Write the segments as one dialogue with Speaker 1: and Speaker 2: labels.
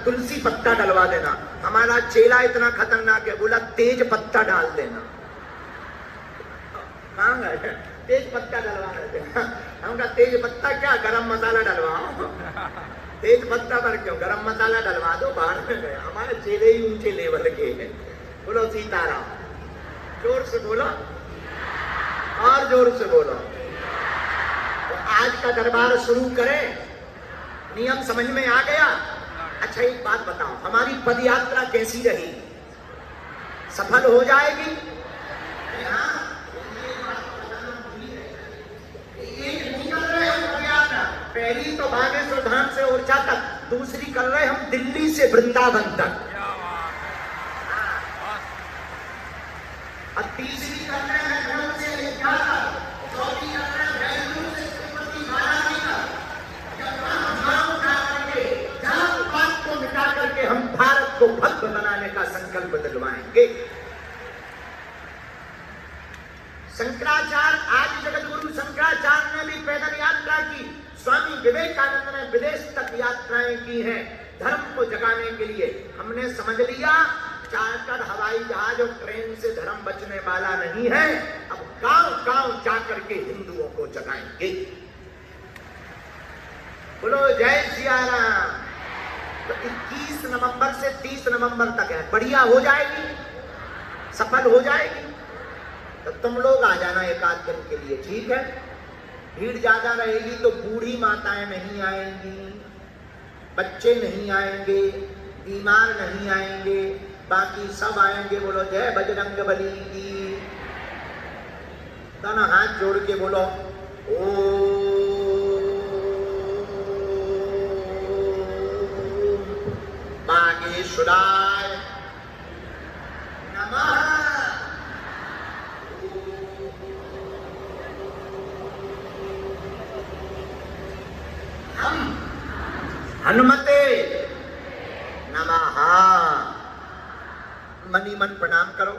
Speaker 1: तुलसी पत्ता डलवा देना। हमारा चेला इतना खतरनाक है, बोला तेज पत्ता डाल देना। कहाँ गए? तेज पत्ता डलवा देते। हम कहा तेज पत्ता क्या, गरम मसाला डलवाओ। तेज पत्ता पर क्यों, गरम मसाला डलवा दो। बाहर में गए, हमारे चेले ही ऊंचे लेवल के हैं। बोलो सीताराम, जोर से बोलो और जोर से बोलो। तो आज का दरबार शुरू करें, नियम समझ में आ गया? अच्छा एक बात बताओ, हमारी पद यात्रा कैसी रही, सफल हो जाएगी? पहली तो बागेश्वर धाम से ओरछा तक, दूसरी कर रहे हम दिल्ली से वृंदावन तक, और तीसरी कर रहे हैं लखनऊ से अयोध्या तक, चौथी कर रहे हैं बेंगलुरु से तिरुपति बालाजी तक। जात पात को मिटा करके हम भारत को भव्य बनाने का संकल्प दिलवाएंगे। शंकराचार्य, आज जगत गुरु शंकराचार्य ने भी पैदल यात्रा की, स्वामी विवेकानंद ने विदेश तक यात्राएं की हैं धर्म को जगाने के लिए। हमने समझ लिया चार्टर हवाई जहाज और ट्रेन से धर्म बचने वाला नहीं है। अब गांव गांव जाकर के हिंदुओं को जगाएंगे। बोलो जय सिया राम। तो 21 नवंबर से 30 नवंबर तक है, बढ़िया हो जाएगी, सफल हो जाएगी। तो तुम लोग आ जाना एक आध दिन के लिए, ठीक है? भीड़ ज्यादा रहेगी तो बूढ़ी माताएं नहीं आएंगी, बच्चे नहीं आएंगे, बीमार नहीं आएंगे, बाकी सब आएंगे। बोलो जय बजरंगबली की। दोनों हाथ जोड़ के बोलो ओम बागेश्वराय नमः। हनुमते नमः। मनी मन प्रणाम करो,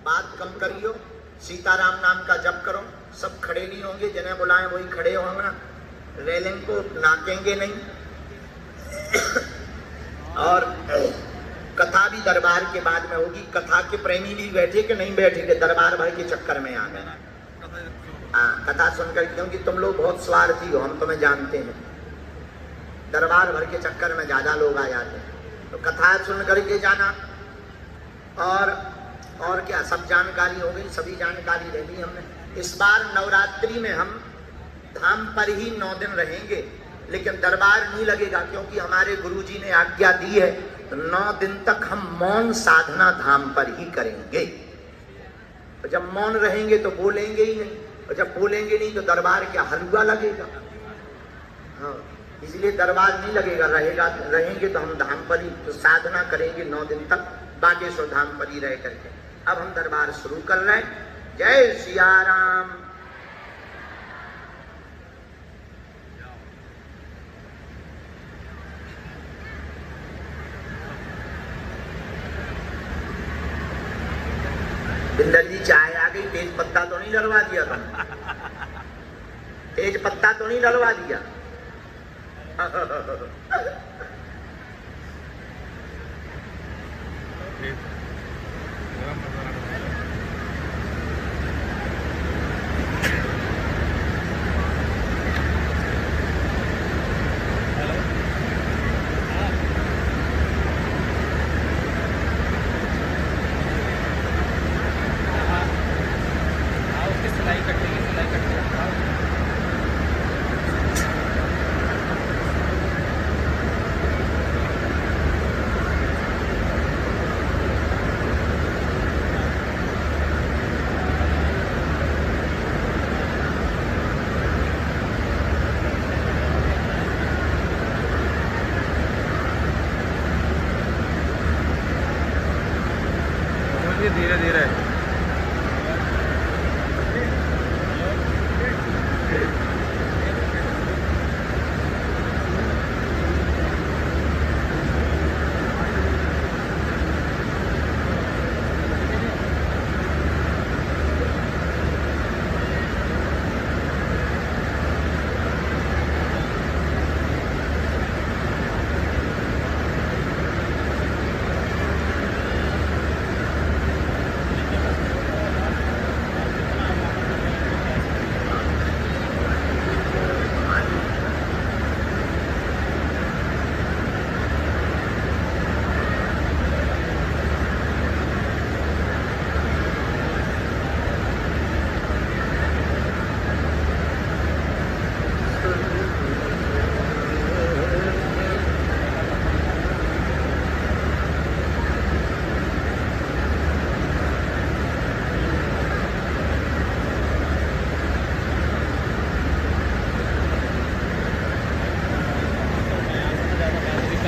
Speaker 1: बात कम करियो, सीताराम नाम का जप करो। सब खड़े नहीं होंगे, जिन्हें बुलाएं वही खड़े होंगे, रेलिंग को नाकेंगे नहीं। और कथा भी दरबार के बाद में होगी। कथा के प्रेमी भी बैठे कि नहीं बैठे कि दरबार भर के चक्कर में आ गए। हाँ, कथा सुनकर, क्योंकि तुम लोग बहुत स्वार्थी हो, हम तुम्हें जानते हैं। दरबार भर के चक्कर में ज्यादा लोग आ जाते हैं, तो कथा सुन करके जाना। और क्या, सब जानकारी हो गई, सभी जानकारी ले ली हमने। इस बार नवरात्रि में हम धाम पर ही 9 दिन रहेंगे, लेकिन दरबार नहीं लगेगा, क्योंकि हमारे गुरुजी ने आज्ञा दी है। तो 9 दिन तक हम मौन साधना धाम पर ही करेंगे। और जब मौन रहेंगे तो बोलेंगे ही नहीं, और जब बोलेंगे नहीं तो दरबार क्या हलवा लगेगा? हाँ, इसलिए दरबार नहीं लगेगा, रहेंगे तो हम धाम पर ही तो साधना करेंगे 9 दिन तक, बागेश्वर धाम पर ही रह करके। अब हम दरबार शुरू कर रहे हैं। जय सिया राम। बिंदर जी चाय आ गई, तेज पत्ता तो नहीं डलवा दिया था? तेज पत्ता तो नहीं डलवा दिया?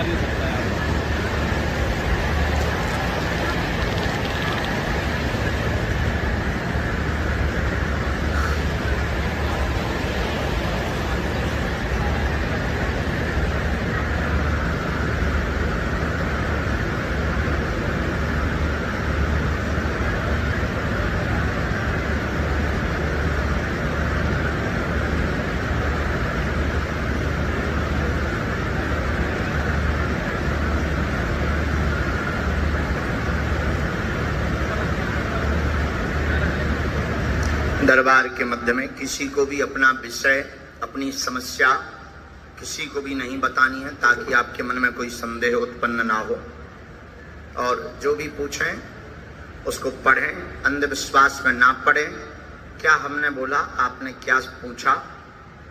Speaker 2: कर नहीं सकता है।
Speaker 1: दरबार के मध्य में किसी को भी अपना विषय, अपनी समस्या किसी को भी नहीं बतानी है, ताकि आपके मन में कोई संदेह उत्पन्न ना हो। और जो भी पूछें उसको पढ़ें, अंधविश्वास में ना पड़ें। क्या हमने बोला, आपने क्या पूछा,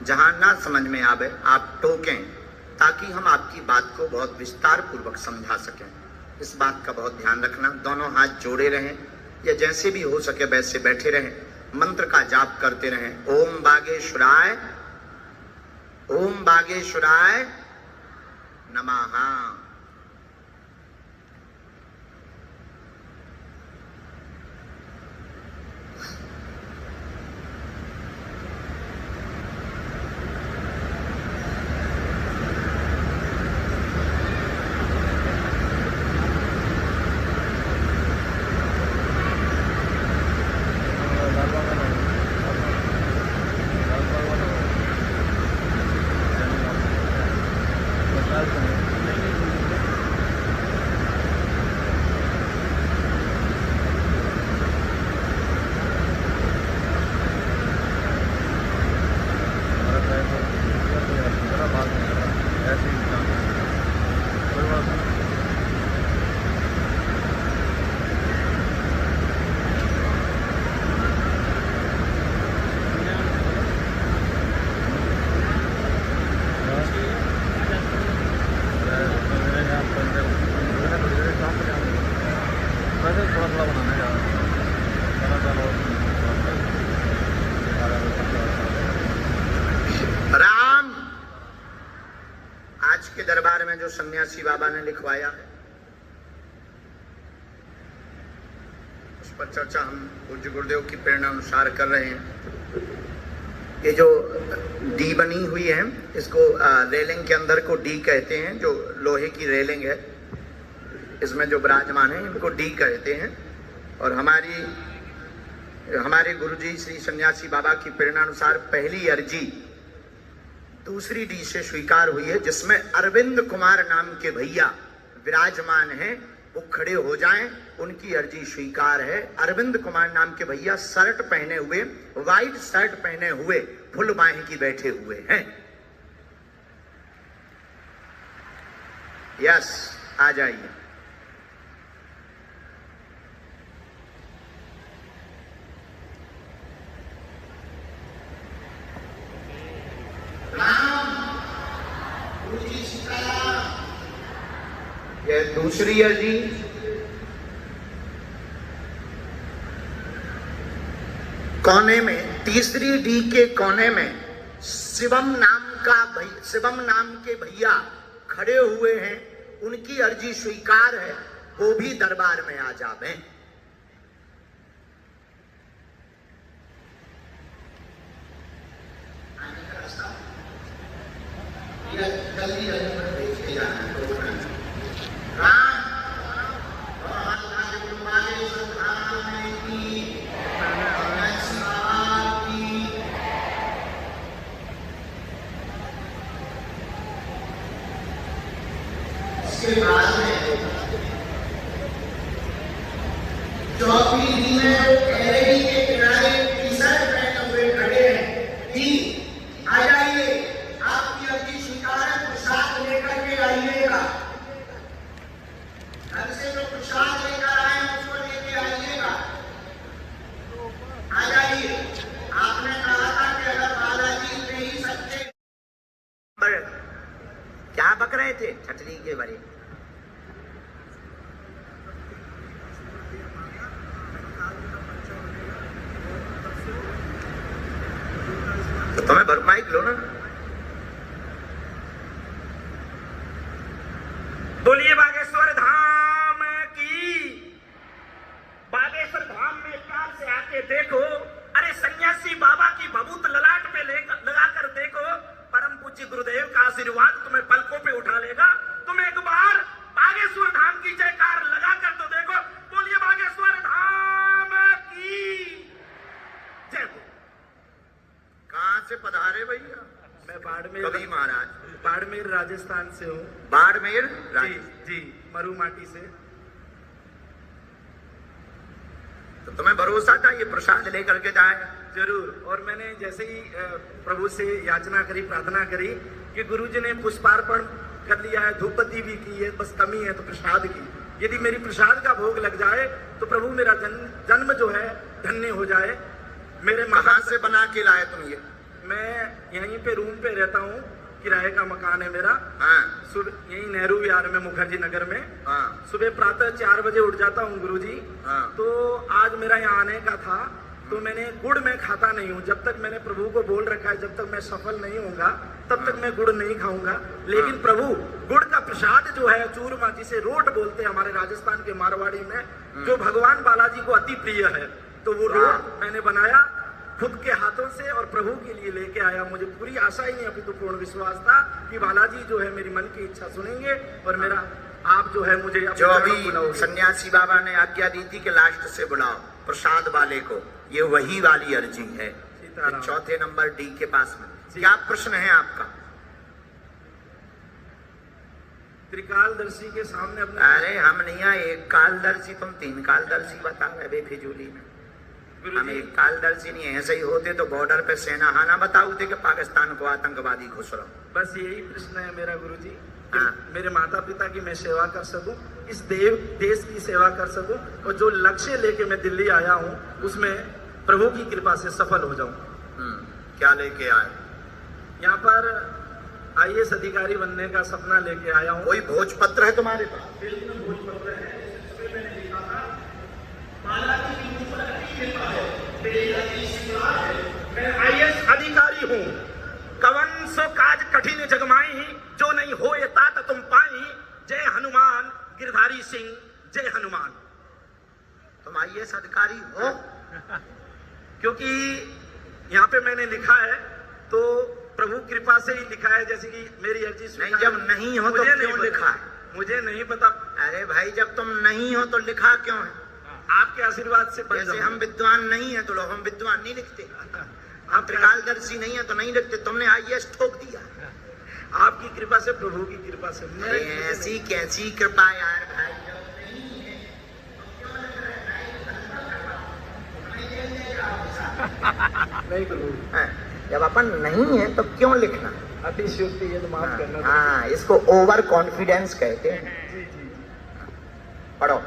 Speaker 1: जहां ना समझ में आवे आप टोकें, ताकि हम आपकी बात को बहुत विस्तार पूर्वक समझा सकें। इस बात का बहुत ध्यान रखना। दोनों हाथ जोड़े रहें या जैसे भी हो सके वैसे बैठे रहें, मंत्र का जाप करते रहें। ओम बागेश्वराय, ओम बागेश्वराय नमः। राम, आज के दरबार में जो सन्यासी बाबा ने लिखवाया है उस पर चर्चा हम पूज्य गुरुदेव की प्रेरणा अनुसार कर रहे हैं। ये जो डी बनी हुई है, इसको रेलिंग के अंदर को डी कहते हैं। जो लोहे की रेलिंग है इसमें जो विराजमान है इनको डी कहते हैं। और हमारे गुरुजी श्री सन्यासी बाबा की प्रेरणा अनुसार पहली अर्जी दूसरी डी से स्वीकार हुई है, जिसमें अरविंद कुमार नाम के भैया विराजमान हैं। वो खड़े हो जाएं, उनकी अर्जी स्वीकार है। अरविंद कुमार नाम के भैया शर्ट पहने हुए, व्हाइट शर्ट पहने हुए, फुल बाहें की बैठे हुए हैं। यस, आ जाइए। ये दूसरी अर्जी कोने में, तीसरी डी के कोने में शिवम नाम के भैया खड़े हुए हैं। उनकी अर्जी स्वीकार है, वो भी दरबार में आ जावे। इसके बाद में चौथी डी में वो कैरेडी के किनारे टी-शर्ट पहने हुए खड़े हैं। डी, आ जाइए, आपकी अर्जी स्वीकार है, प्रसाद लेकर के आइएगा। घर से जो प्रसाद लेकर आए उसको लेके आइएगा। आ जाइए। आपने कहा था कि अगर बालाजी नहीं सकते, क्या बक रहे थे छतरी के बारे? तो तुम्हें भरमाइक लो ना।
Speaker 2: बोलिए बागेश्वर धाम की। बागेश्वर धाम में काल से आके देखो, अरे सन्यासी बाबा की भभूत ललाट पे लगा कर देखो, परम पूज्य गुरुदेव का आशीर्वाद तुम्हें पलकों पे उठा लेगा। तुम एक बार बागेश्वर धाम की जयकार लगा कर तो देखो। बोलिए बागेश्वर धाम की जय हो।
Speaker 1: कहाँ से पधारे भैया?
Speaker 2: मैं बाड़मेर,
Speaker 1: कभी महाराज
Speaker 2: बाड़मेर राजस्थान से हूँ।
Speaker 1: बाड़मेर
Speaker 2: जी, मरू माटी से।
Speaker 1: तो तुम्हें भरोसा था ये प्रसाद लेकर के जाए?
Speaker 2: जरूर। और मैंने जैसे ही प्रभु से याचना करी, प्रार्थना करी कि गुरुजी ने पुष्पार्पण कर लिया है, धूप बत्ती भी की है, बस कमी है तो प्रसाद की। यदि मेरी प्रसाद का भोग लग जाए तो प्रभु मेरा जन्म जो है धन्य हो जाए। मेरे
Speaker 1: कहाँ से बना के लाए तुम ये?
Speaker 2: मैं यहीं पे रूम पे रहता हूँ, किराए का मकान है मेरा।
Speaker 1: हाँ।
Speaker 2: सुबह यही नेहरू विहार में, मुखर्जी नगर में।
Speaker 1: हाँ।
Speaker 2: सुबह प्रातः 4 बजे उठ जाता हूँ गुरुजी।
Speaker 1: हाँ।
Speaker 2: तो आज मेरा यहाँ आने का था, तो मैंने गुड़ मैं खाता नहीं हूँ। जब तक मैंने प्रभु को बोल रखा है जब तक मैं सफल नहीं होऊंगा तब तक मैं गुड़ नहीं खाऊंगा। लेकिन प्रभु गुड़ का प्रसाद जो है, चूरमा जिसे रोट बोलते हैं हमारे राजस्थान के मारवाड़ी में, जो भगवान बालाजी को अति प्रिय है, तो वो रोट मैंने बनाया खुद के हाथों से और प्रभु के लिए लेके आया। मुझे पूरी आशा ही नहीं, अभी तो पूर्ण विश्वास था कि बालाजी जो है मेरी मन की इच्छा सुनेंगे और मेरा आप जो है मुझे
Speaker 1: जो अभी सन्यासी बाबा ने आज्ञा दी थी कि लास्ट से बुलाओ प्रसाद वाले को, ये वही वाली अर्जी है। चौथे नंबर डी के पास में क्या प्रश्न है आपका?
Speaker 2: त्रिकालदर्शी के सामने अपने।
Speaker 1: अरे हम नहीं आए एक कालदर्शी, तुम 3 कालदर्शी बता रहे बेफिजूली में। हम एक कालदर्शी नहीं, ऐसे ही होते तो बॉर्डर पे सेना हाना बताओ थे कि पाकिस्तान को आतंकवादी घुस रहा।
Speaker 2: बस यही प्रश्न है मेरा गुरुजी।
Speaker 1: हाँ।
Speaker 2: मेरे माता पिता की मैं सेवा कर सकूं, इस देश की सेवा कर सकूं, और जो लक्ष्य लेके मैं दिल्ली आया हूं उसमें प्रभु की कृपा से सफल हो जाऊं।
Speaker 1: क्या लेके आए?
Speaker 2: यहाँ पर IAS अधिकारी बनने का सपना लेके आया हूँ।
Speaker 1: कोई भोजपत्र है तुम्हारे पास?
Speaker 2: बिल्कुल भोजपत्र है, जिसमें मैंने लिखा था बालाजी की कृपा है, मैं IAS अधिकारी हूँ। कवन सो काज कठिन जगमाई, जो नहीं होए तात तुम पाई। जय हनुमान गिरधारी सिंह, जय हनुमान।
Speaker 1: तुम IAS अधिकारी हो?
Speaker 2: क्योंकि यहाँ पे मैंने लिखा है तो प्रभु कृपा से ही लिखा है, जैसे कि मेरी अर्जी
Speaker 1: नहीं, जब नहीं हो तो क्यों लिखा है?
Speaker 2: मुझे नहीं पता।
Speaker 1: अरे भाई जब तुम नहीं हो तो लिखा क्यों है?
Speaker 2: आपके आशीर्वाद से।
Speaker 1: जैसे हम विद्वान नहीं है तो लोग हम विद्वान नहीं लिखते, आप त्रिकालदर्शी नहीं है तो नहीं लिखते, तुमने IAS ठोक दिया।
Speaker 2: आपकी कृपा से, प्रभु की कृपा से।
Speaker 1: ऐसी कैसी कृपा यार भाई?
Speaker 2: नहीं प्रभु,
Speaker 1: जब अपन नहीं है तो क्यों लिखना?
Speaker 2: अतिशयोक्ति है तो माफ करना।
Speaker 1: हाँ, इसको ओवर कॉन्फिडेंस कहते हैं। पढ़ो।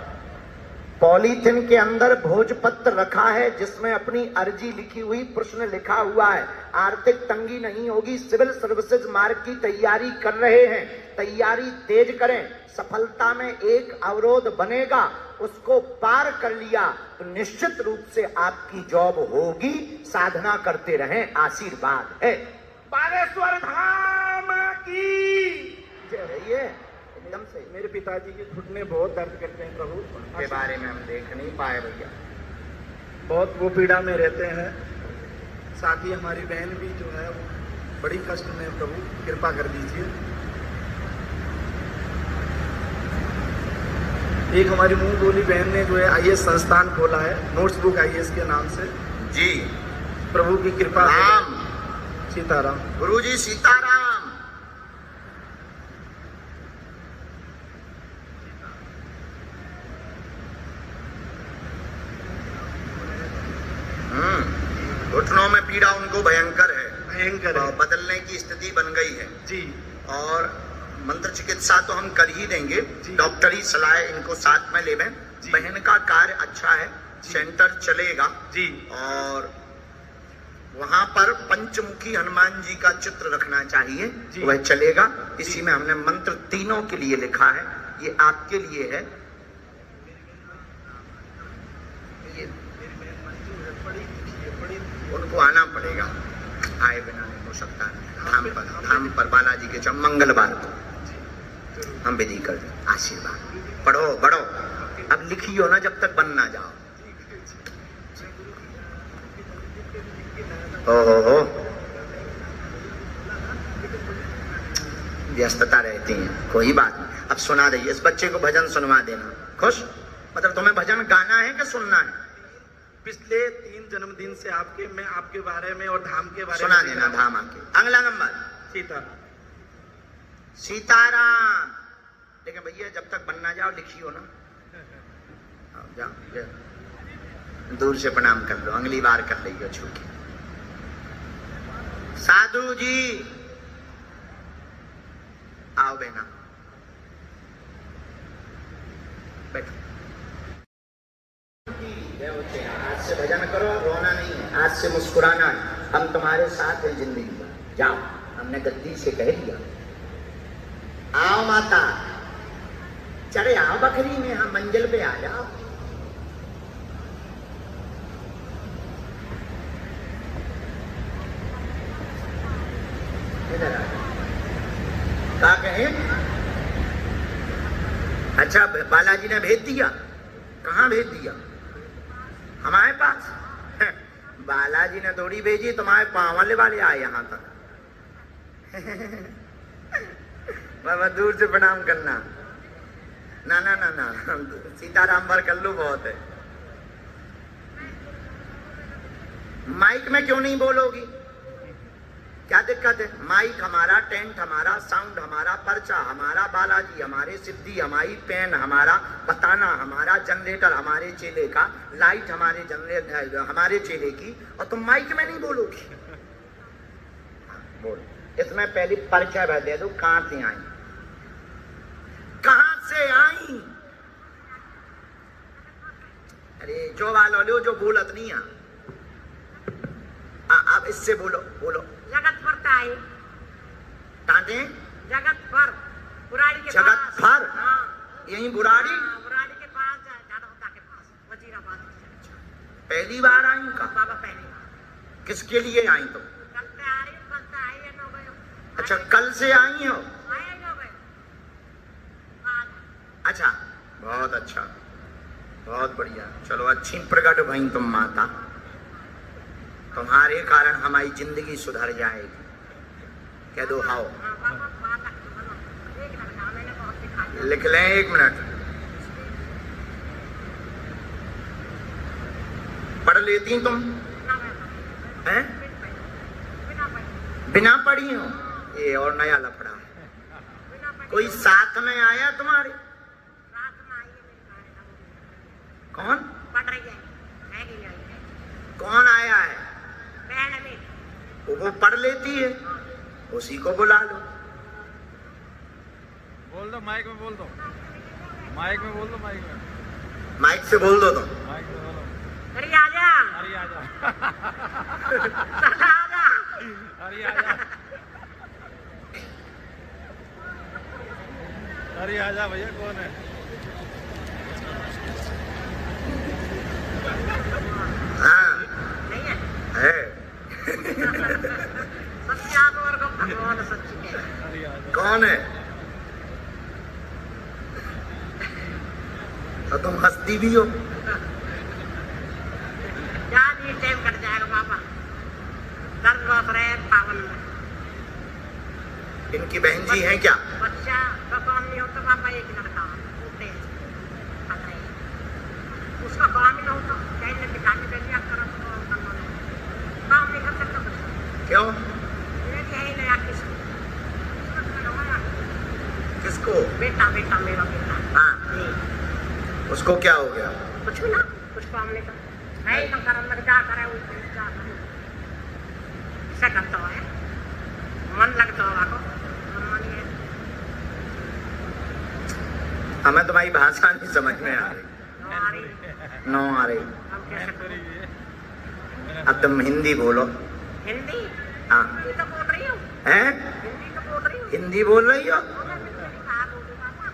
Speaker 1: पॉलीथिन के अंदर भोजपत्र रखा है जिसमें अपनी अर्जी लिखी हुई, प्रश्न लिखा हुआ है। आर्थिक तंगी नहीं होगी, सिविल सर्विसेज मार्ग की तैयारी कर रहे हैं, तैयारी तेज करें। सफलता में एक अवरोध बनेगा, उसको पार कर लिया तो निश्चित रूप से आपकी जॉब होगी। साधना करते रहें, आशीर्वाद है।
Speaker 2: बागेश्वर धाम की
Speaker 1: जय। एकदम से
Speaker 2: मेरे पिताजी के घुटने बहुत दर्द करते हैं प्रभु,
Speaker 1: के बारे में हम देख नहीं पाए भैया,
Speaker 2: बहुत वो पीड़ा में रहते हैं। साथ ही हमारी बहन भी जो है वो बड़ी कष्ट में, प्रभु कृपा कर दीजिए। एक हमारी मुंह बोली बहन ने जो है IAS संस्थान खोला है, नोट्स बुक IAS के नाम से।
Speaker 1: जी,
Speaker 2: प्रभु की कृपा।
Speaker 1: राम
Speaker 2: सीताराम।
Speaker 1: गुरुजी सीताराम। घुटनों में पीड़ा उनको भयंकर है,
Speaker 2: भयंकर है।
Speaker 1: बदलने की स्थिति बन गई है
Speaker 2: जी।
Speaker 1: और मंत्र चिकित्सा तो हम कर ही देंगे, डॉक्टरी सलाह इनको साथ में ले लें। बहन का कार्य अच्छा है, सेंटर चलेगा
Speaker 2: जी,
Speaker 1: और वहां पर पंचमुखी हनुमान जी का चित्र रखना चाहिए, वह चलेगा। इसी में हमने मंत्र तीनों के लिए लिखा है, ये आपके लिए है। ये उनको आना पड़ेगा, आए बिना नहीं हो सकता। धाम पर बालाजी के मंगलवार को हम विधि कर दें, आशीर्वाद पढ़ो बढ़ो। अब लिखियो ना जब तक बन ना जाओ। हो व्यस्तता रहती है, कोई बात नहीं। अब सुना दीजिए, इस बच्चे को भजन सुनवा देना। खुश? मतलब तुम्हें भजन गाना है कि सुनना है?
Speaker 2: पिछले 3 जन्मदिन से आपके, मैं आपके बारे में और धाम के बारे
Speaker 1: सुना
Speaker 2: में
Speaker 1: देना। धाम आके अगला नंबर
Speaker 2: सीताराम।
Speaker 1: सीताराम। लेकिन भैया जब तक बन ना जाओ लिखियो ना। जाओ, दूर से प्रणाम कर लो, अगली बार कर लियो छूके। साधु जी आओ बेना, बैठो। आज से भजन करो, रोना नहीं है, आज से मुस्कुराना है। हम तुम्हारे साथ हैं जिंदगी में। जाओ, हमने गद्दी से कह दिया। आओ माता, चढ़े आओ बकरी में, हम मंजिल पे आ जाओ। इधर आ, क्या कहे? अच्छा, बालाजी ने भेज दिया? कहाँ भेज दिया? हमारे पास? बालाजी ने थोड़ी भेजी, तुम्हारे पांव वाले आए यहाँ तक। बाबा दूर से प्रणाम करना। ना ना ना ना, सीताराम भर कर लो, बहुत है। माइक में क्यों नहीं बोलोगी? क्या दिक्कत है? माइक हमारा, टेंट हमारा, साउंड हमारा, पर्चा हमारा, बालाजी हमारे, सिद्धि हमारी, पेन हमारा, बताना हमारा, जनरेटर हमारे चेले का, लाइट हमारे जनरेटर हमारे चेले की, और तुम माइक में नहीं बोलोगी? बोलो। इसमें पहली परिचय भर दे दो, कहां से आई? कहां से आई? अरे जो वालो लो, जो बोलत नहीं है। आप इससे बोलो, बोलो।
Speaker 3: जगत पर आई।
Speaker 1: तांते?
Speaker 3: जगत पर, बुराड़ी के
Speaker 1: जगत
Speaker 3: पास।
Speaker 1: पर?
Speaker 3: हाँ।
Speaker 1: यही बुराड़ी?
Speaker 3: हाँ, बुराड़ी के पास, झाड़ोता के पास, वजीराबाद।
Speaker 1: पहली बार आई का?
Speaker 3: बाबा पहली बार।
Speaker 1: किसके लिए आई तुम?
Speaker 3: कल से आ रही, कल से आई है, 9 बजे।
Speaker 1: अच्छा, कल से आई हो?
Speaker 3: आए 9 बजे।
Speaker 1: अच्छा, बहुत अच्छा, बहुत बढ़िया। चलो, अच्छी प्रकट भई तुम माता। तुम्हारे कारण हमारी जिंदगी सुधर जाएगी। कह दो हाओ। लिख लें, 1 मिनट। पढ़ लेती तुम? हैं? बिना पढ़ी हो? ये और नया लफड़ा है। कोई साथ में आया तुम्हारे? कौन?
Speaker 3: पढ़ रही है।
Speaker 1: कौन आया है?
Speaker 3: बहन अमीर।
Speaker 1: वो पढ़ लेती है, उसी को बुला लो।
Speaker 4: बोल दो, माइक में बोल दो, माइक में बोल दो, माइक में,
Speaker 1: माइक से बोल दो तुम।
Speaker 4: माइक में बोलो।
Speaker 3: अरे आजा,
Speaker 4: अरे आजा,
Speaker 3: आजा,
Speaker 4: अरे आजा, अरे आजा भैया। कौन है?
Speaker 1: हाँ
Speaker 3: नहीं है।
Speaker 1: है।
Speaker 3: सत्यात्मक को भगवान सच्ची है।
Speaker 4: अरे आजा।
Speaker 1: कौन है? तो तुम हंसती भी हो।
Speaker 3: याद ये टाइम कट जाएगा बाबा। दर्द बहुत रहे पावन में।
Speaker 1: इनकी बहन जी हैं क्या?
Speaker 3: बच्चा का काम नहीं होता पापा, एक लड़का उठे उसका काम ही नहीं होता, कहीं ने दिखा के दे दिया करो काम नहीं कर सकता बच्चा।
Speaker 1: क्यों?
Speaker 3: ये ही नया
Speaker 1: किसको?
Speaker 3: बेटा, बेटा मेरा बेटा।
Speaker 1: हाँ, उसको क्या हो गया?
Speaker 3: कुछ भी ना, कुछ काम नहीं कर मैं ही करम लग जा करे ऐसा करता है, मन लगता है को
Speaker 1: हमें तुम्हारी भाषा नहीं समझ में आ रही। नो आ रही।
Speaker 3: अब कैसे करूं?
Speaker 1: अब तुम हिंदी बोलो।
Speaker 3: हिंदी?
Speaker 1: हाँ।
Speaker 3: हिंदी तो बोल रही हूँ।
Speaker 1: हैं?
Speaker 3: हिंदी तो बोल रही हूँ।
Speaker 1: हिंदी बोल रही हो?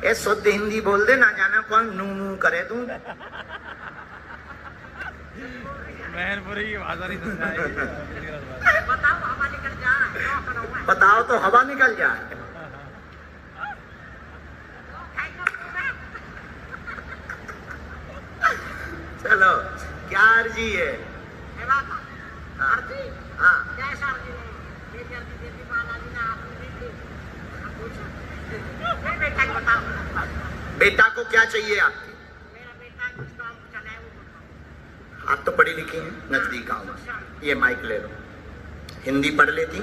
Speaker 1: ए शुद्ध हिंदी बोल दे, ना जाना कौन नू नू करे तू।
Speaker 4: मैनपुरी की भाषा नहीं समझाएगी।
Speaker 3: बताओ हवा निकल जाए, क्या करूं मैं?
Speaker 1: बताओ तो हवा निकल जाए। अर्जी है।
Speaker 3: है बाबा
Speaker 1: हाँ।
Speaker 3: अर्जी
Speaker 1: हाँ
Speaker 3: जैसा अर्जी नहीं मेरी अर्जी देती बालाजी ने आपको दी थी पूछो मेरे बेटा को बताओ
Speaker 1: बेटा को क्या चाहिए आपकी?
Speaker 3: मेरा बेटा कुछ काम चला है वो बताओ
Speaker 1: आप तो पढ़ी लिखी हैं, नजदीक आओ। ये माइक ले लो। हिंदी पढ़ लेती?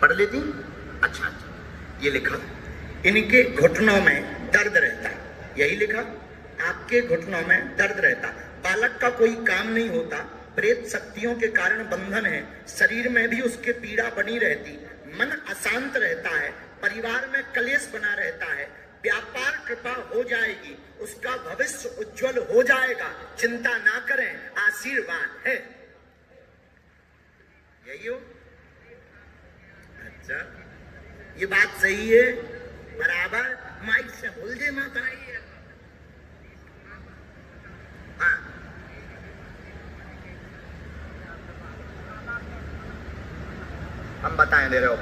Speaker 1: पढ़ लेती? अच्छा अच्छा। ये लिखा इनके घुटनों में दर्द रहता है, यही लिखा। आपके घुटनों में दर्द रहता है, बालक का कोई काम नहीं होता, प्रेत शक्तियों के कारण बंधन है, शरीर में भी उसके पीड़ा बनी रहती, मन अशांत रहता है, परिवार में कलेश बना रहता है, व्यापार कृपा हो जाएगी, उसका भविष्य उज्जवल हो जाएगा, चिंता ना करें, आशीर्वाद है। यही हो? अच्छा, ये बात सही है बराबर। माइक से बोल दे माता। हाँ हम बताएं दे रहे हो।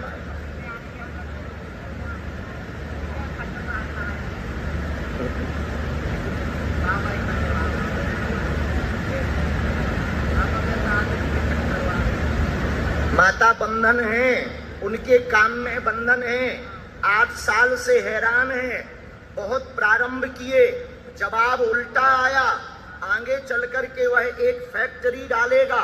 Speaker 1: माता बंधन है, उनके काम में बंधन है, 8 साल से हैरान है, बहुत प्रारंभ किए, जवाब उल्टा आया। आगे चल कर के वह एक फैक्ट्री डालेगा,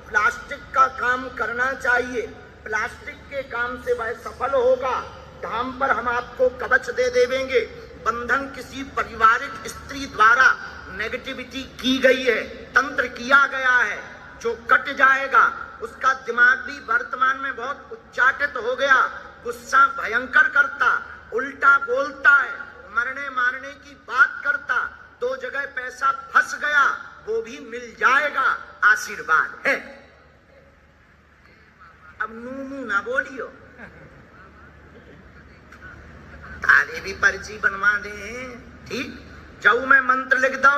Speaker 1: प्लास्टिक का काम करना चाहिए, प्लास्टिक के काम से वह सफल होगा। धाम पर हम आपको कवच दे देंगे। बंधन किसी पारिवारिक स्त्री द्वारा नेगेटिविटी की गई है, तंत्र किया गया है, जो कट जाएगा। उसका दिमाग भी वर्तमान में बहुत उच्चाटित हो गया, गुस्सा भयंकर करता, उल्टा बोलता है, मरने मारने की बात करता, 2 जगह पैसा फंस गया, वो भी मिल जाएगा, आशीर्वाद है। अब नू ना बोलियो, तारे भी पर्ची बनवा दे। ठीक, जाऊ मैं मंत्र लिख दो,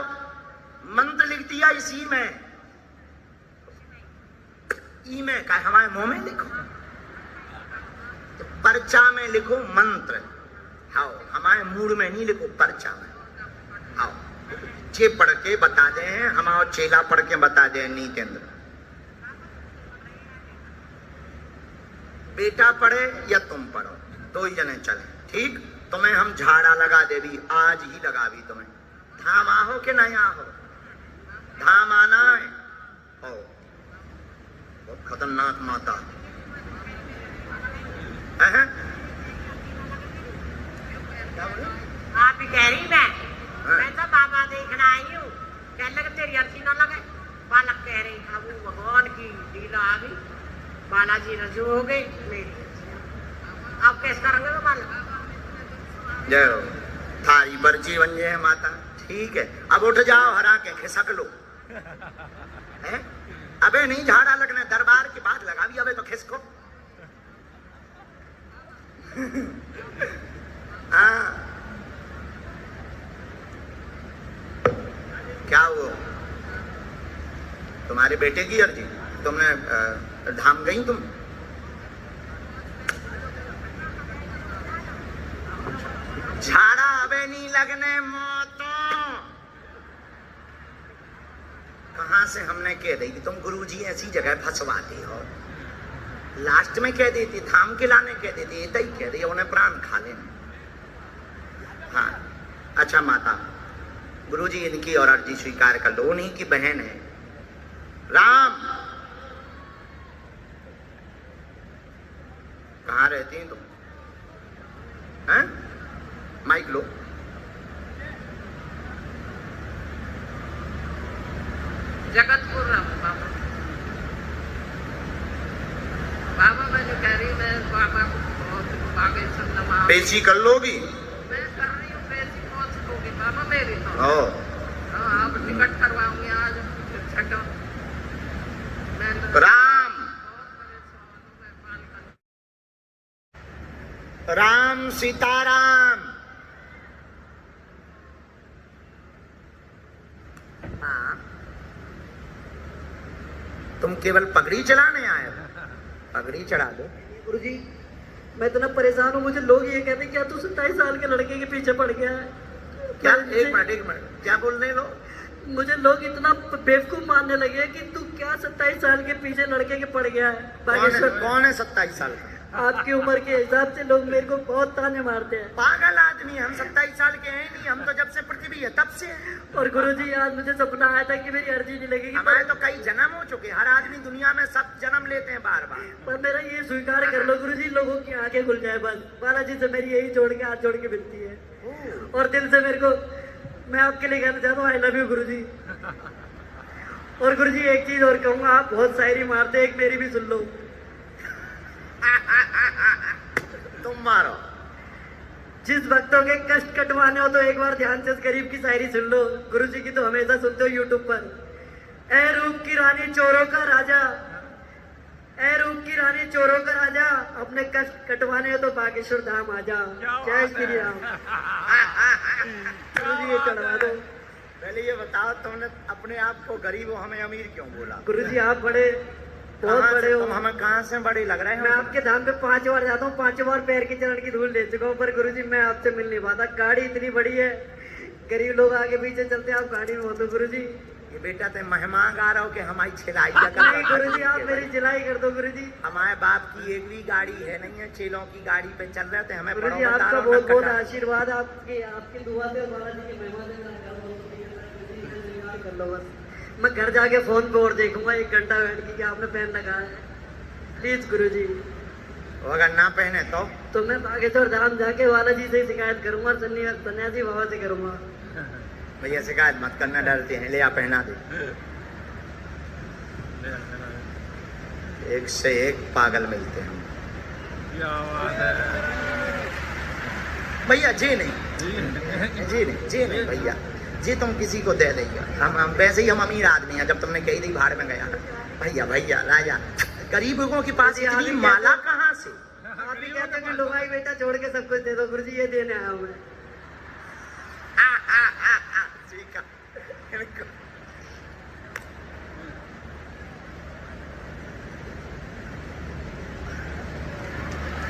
Speaker 1: मंत्र लिख दिया इसी में, ई में का हमारे मुंह में लिखो, तो पर्चा में लिखो मंत्र। हाँ हमारे मूड में नहीं लिखो, पर्चा में। हाँ चे पढ़ के बता दे, हमारा चेला पढ़ के बता दे। नीतेंद्र बेटा पढ़े या तुम पढ़ो, 2 ही जने चले। ठीक, तुम्हें हम झाड़ा लगा दे भी, आज ही लगा भी तुम्हें। धाम आहो के नहीं आहो? धाम आना है। हो बहुत खतरनाक माता है।
Speaker 3: आप ही कह रही मैं तो बाबा देखना आई हूँ, कह लगे तेरी अर्जी ना लगे। बालक कह रही अब भगवान की लीला आ गई, बालाजी रजू हो गई, मेरी अब कैसे करेंगे वो बालक?
Speaker 1: जय हो, थारी पर्ची बन जाए माता। ठीक है, अब उठ जाओ, हरा के खिसक लो। है अबे नहीं झाड़ा लगना, दरबार के बाद लगा भी, अबे तो खिसको। हाँ क्या हुआ? तुम्हारे बेटे की अर्जी? तुमने धाम गई तुम? झाड़ा अबे नहीं लगने मौतों। कहां से हमने कह दी कि तुम गुरुजी ऐसी जगह फंसवाते हो? लास्ट में कह देती, धाम के लाने कह देती, ये ही कह दी, उन्हें प्राण खा लेने। हाँ अच्छा माता, गुरुजी इनकी और अर्जी स्वीकार कर दो, उन्हीं की बहन है। राम कहाँ रहती हैं तुम? हैं? माइक लो।
Speaker 3: जगतपुर बाबा। बाबा मैं जो कह रही हूँ, मैं बाबा को बहुत आगे सब नवा
Speaker 1: पेशी कर लोगी?
Speaker 3: मैं कर रही हूँ, पेशी कौन सी होगी बाबा मेरी तो।
Speaker 1: ओ
Speaker 3: आप टिकट करवाऊंगी आज छठो।
Speaker 1: राम राम सीताराम। हाँ तुम केवल पगड़ी चलाने आए हो? पगड़ी चढ़ा दो।
Speaker 5: गुरुजी मैं इतना परेशान हूँ, मुझे लोग ये कहते हैं क्या तू 27 साल के लड़के के पीछे पड़ गया है?
Speaker 1: क्या? एक मिनट क्या बोल रहे हो?
Speaker 5: मुझे लोग इतना बेवकूफ मानने लगे कि तू क्या 27 साल के पीछे लड़के के पड़ गया है बागेश्वर।
Speaker 1: कौन है 27 साल का?
Speaker 5: आपकी उम्र के हिसाब से लोग मेरे को बहुत ताने मारते हैं।
Speaker 1: पागल आदमी, हम 27 साल के हैं नहीं, हम तो जब से पृथ्वी है तब से हैं।
Speaker 5: और गुरुजी आज मुझे सपना आया था कि मेरी अर्जी नहीं लगेगी,
Speaker 1: हमारे तो कई जन्म हो चुके, हर आदमी दुनिया में सब जन्म लेते हैं बार बार।
Speaker 5: पर मेरा ये स्वीकार कर लो गुरुजी, लोगों की आंखें खुल जाए बस। बालाजी से मेरी यही जोड़ के हाथ जोड़ के विनती है और दिल से मेरे को, मैं आपके लिए कहना चाहता हूँ आई लव यू गुरुजी। और गुरुजी एक चीज और कहूँगा, आप बहुत शायरी मारते, एक मेरी भी सुन लो।
Speaker 1: तुम मारो।
Speaker 5: जिस भक्तों के कष्ट कटवाने हो तो एक बार ध्यान से गरीब की शायरी सुन लो। गुरुजी की तो हमेशा सुनते हो यूट्यूब पर। ए रूप की रानी चोरों का राजा, ए रूप की रानी चोरों का राजा, अपने कष्ट कटवाने हो तो बागेश्वर धाम आजा। जय श्री राम। गुरुजी ये चढ़वा दो।
Speaker 1: पहले ये बताओ, तुमने अपने आप को गरीब हो, हमें अमीर क्यों बोला?
Speaker 5: गुरुजी आप बड़े, बहुत बड़े हो।
Speaker 1: तुम हमें कहाँ से बड़े लग रहे हैं?
Speaker 5: मैं आपके धाम पे 5 बार जाता हूँ, 5 बार पैर की चरण की धूल ले चुका हूँ, पर गुरुजी मैं आपसे मिल नहीं पाता। गाड़ी इतनी बड़ी है, गरीब लोग आगे पीछे चलते हैं, आप गाड़ी में हो तो गुरुजी।
Speaker 1: ये बेटा ते मेहमान आ रहा हो कि हमारी छिलाई
Speaker 5: नहीं गुरुजी, आप मेरी जिलाई कर दो गुरुजी।
Speaker 1: हमारे बाप की एक भी गाड़ी है नहीं है, चेलों की गाड़ी पे चल रहे थे हमें।
Speaker 5: गुरुजी आपका बहुत बहुत आशीर्वाद, आपकी दुआ से बालाजी की महिमा से कर लो बस। मैं घर जाके फोन पे और देखूंगा 1 घंटा बैठ के कि आपने पहन लगा है। प्लीज गुरुजी।
Speaker 1: अगर ना पहने
Speaker 5: तो मैं बागेश्वर धाम जाके बालाजी से शिकायत करूंगा, सन्यासी बाबा से करूंगा।
Speaker 1: भैया शिकायत मत करना, डरते हैं। ले आ पहना दे। एक से एक पागल मिलते हैं भैया। जी नहीं भैया जी, तुम किसी को दे देंगे। हम वैसे ही हम अमीर आदमी हैं। जब तुमने कही थी भाड़ में गया भैया राजा, गरीबों के पास इतनी माला कहाँ से?
Speaker 5: आप भी कहते हैं कि लुगाई बेटा छोड़ के सब कुछ दे दो। गुरुजी ये देने आया हूँ मैं।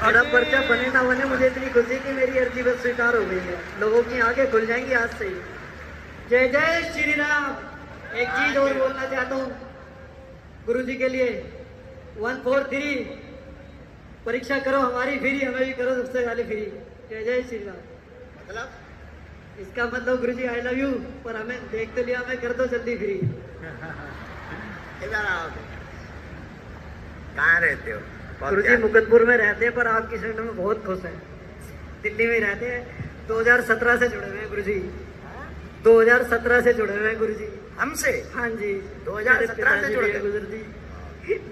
Speaker 5: मेरा पर्चा बने ना बने, मुझे इतनी खुशी कि मेरी अर्जी बस स्वीकार हो गई है। लोगों की आंखें खुल जाएंगी आज से ही। जय जय श्री राम। एक चीज और बोलना चाहता हूँ गुरुजी के लिए। 1 4 3 परीक्षा करो, हमारी फ्री, हमें भी करो सबसे पहले फ्री। जय जय श्री राम।
Speaker 1: मतलब
Speaker 5: इसका मतलब गुरुजी आई लव यू, पर हमें देख तो लिया, हमें कर दो जल्दी फ्री।
Speaker 1: कहाँ रहते हो?
Speaker 5: गुरुजी मुकदपुर में रहते हैं, पर आपकी शरण में बहुत खुश है। दिल्ली में रहते हैं, 2017 से जुड़े हुए हैं गुरुजी। 2017 से जुड़े हुए हैं गुरुजी
Speaker 1: हमसे।
Speaker 5: हाँ जी,
Speaker 1: 2017 से जुड़े
Speaker 5: गुरुजी।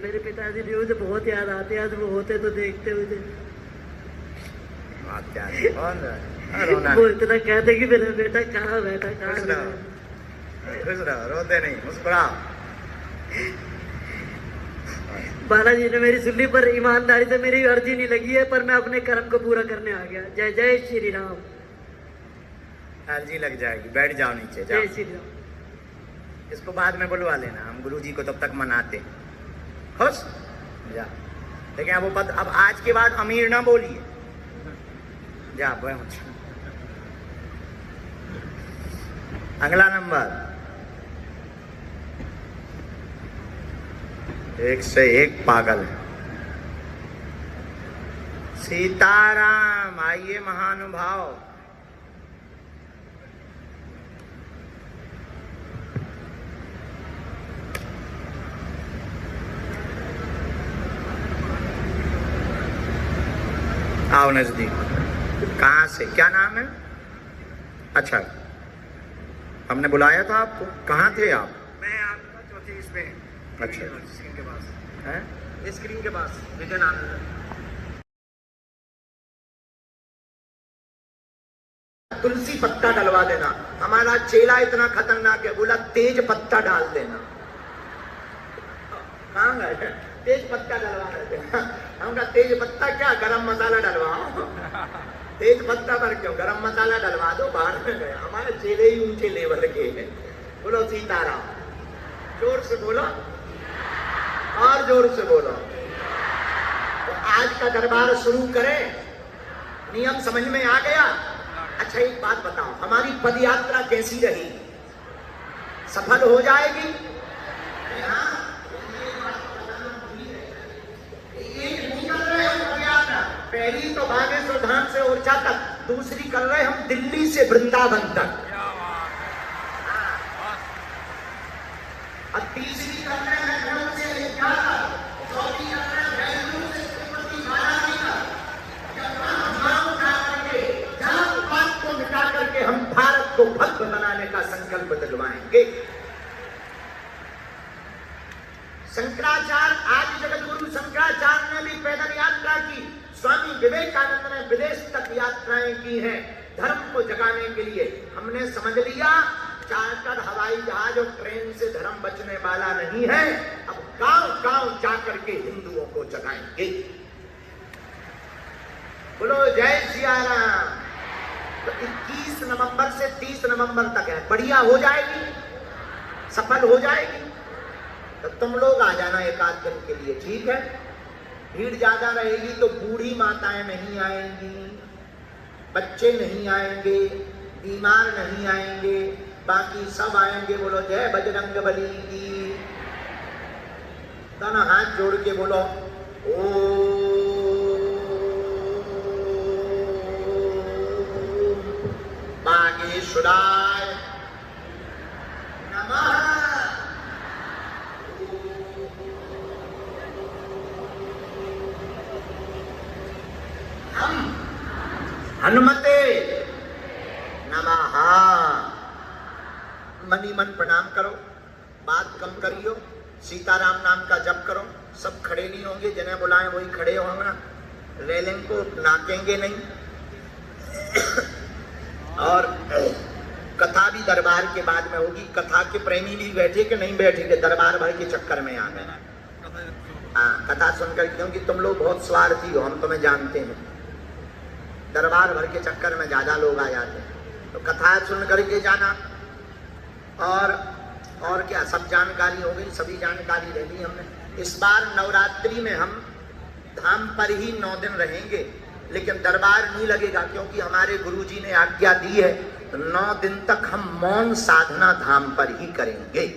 Speaker 5: मेरे पिताजी भी मुझे बहुत याद आते हैं, आज वो होते तो देखते मुझे। वो इतना कहते कि मेरा बेटा कहाँ बैठा,
Speaker 1: खुश रहो, रोते नहीं, मुस्कुराओ।
Speaker 5: बालाजी ने मेरी सुनली, पर ईमानदारी से मेरी अर्जी नहीं लगी है, पर मैं अपने कर्म को पूरा करने आ गया। जय जय श्री राम।
Speaker 1: अर्जी लग जाएगी, बैठ जाओ नीचे, जाओ।
Speaker 5: जय श्री राम।
Speaker 1: इसको बाद में बुलवा लेना, हम गुरुजी को तब तक मनाते। खुश जा। लेकिन अब आज के बाद अमीर ना बोलिए। जा पहुंच। अगला नंबर, एक से एक पागल। सीताराम। आइए महानुभाव। आओ नजदीक। कहाँ से, क्या नाम है? अच्छा, हमने बुलाया था आपको। कहाँ थे आप?
Speaker 2: मैं आपका चौथी इसमें।
Speaker 1: अच्छा,
Speaker 2: स्क्रीन के पास
Speaker 1: हैं?
Speaker 2: स्क्रीन के पास विजयनानंद।
Speaker 1: तुलसी पत्ता डलवा देना। हमारा चेला इतना खतरनाक है, बोला तेज पत्ता डाल देना। कहाँ गए? तेज पत्ता डलवा देना। हमका तेज पत्ता क्या, गरम मसाला डलवाओ। तेज पत्ता पर क्यों, गरम मसाला डलवा दो। बाहर में गए, हमारे चेले ही ऊंचे लेवल के हैं। बोलो सीताराम। जोर से बोलो, और जोर से बोलो। तो आज का दरबार शुरू करें। नियम समझ में आ गया? अच्छा एक बात बताओ, हमारी पद यात्रा कैसी रही? सफल हो जाएगी। पहली तो बागेश्वर धाम से ओरछा तक, दूसरी कर रहे हम दिल्ली से वृंदावन तक, और तीसरी कर रहे हैं लखनऊ से अयोध्या तक, चौथी कर रहे हैं बेंगलुरु से तिरुपति बालाजी तक। जात पात को मिटा करके हम भारत को भव्य बनाने का संकल्प दिलवाएंगे। शंकराचार्य, आज जगत गुरु शंकराचार्य ने भी पैदल यात्रा की, स्वामी विवेकानंद ने विदेश तक यात्राएं की हैं धर्म को जगाने के लिए। हमने समझ लिया चार्टर हवाई जहाज और ट्रेन से धर्म बचने वाला नहीं है। अब गांव-गांव जाकर के हिंदुओं को जगाएंगे। बोलो जय सिया राम। तो 21 नवंबर से 30 नवंबर तक है, बढ़िया हो जाएगी, सफल हो जाएगी। तो तुम लोग आ जाना एक आध दिन के लिए, ठीक है। भीड़ ज्यादा रहेगी तो बूढ़ी माताएं नहीं आएंगी, बच्चे नहीं आएंगे, बीमार नहीं आएंगे, बाकी सब आएंगे। बोलो जय बजरंगबली की। दोनों हाथ जोड़ के बोलो ओम बागेश्वराय नमः। हनुमते नमः। मनी मन प्रणाम करो, बात कम करियो, सीताराम नाम का जप करो। सब खड़े नहीं होंगे, जिन्हें बुलाएं वही खड़े होंगे, रेलिंग को नाकेंगे नहीं। और कथा भी दरबार के बाद में होगी। कथा के प्रेमी भी बैठे कि नहीं बैठे कि दरबार भर के चक्कर में आ गए। हाँ, कथा सुनकर, क्योंकि तुम लोग बहुत स्वार्थी हो, हम तुम्हें जानते हैं। दरबार भर के चक्कर में ज्यादा लोग आ जाते हैं, तो कथा सुन करके जाना। और क्या, सब जानकारी हो गई, सभी जानकारी दे दी हमने। इस बार नवरात्रि में हम धाम पर ही 9 दिन रहेंगे, लेकिन दरबार नहीं लगेगा, क्योंकि हमारे गुरुजी ने आज्ञा दी है 9 दिन तक हम मौन साधना धाम पर ही करेंगे।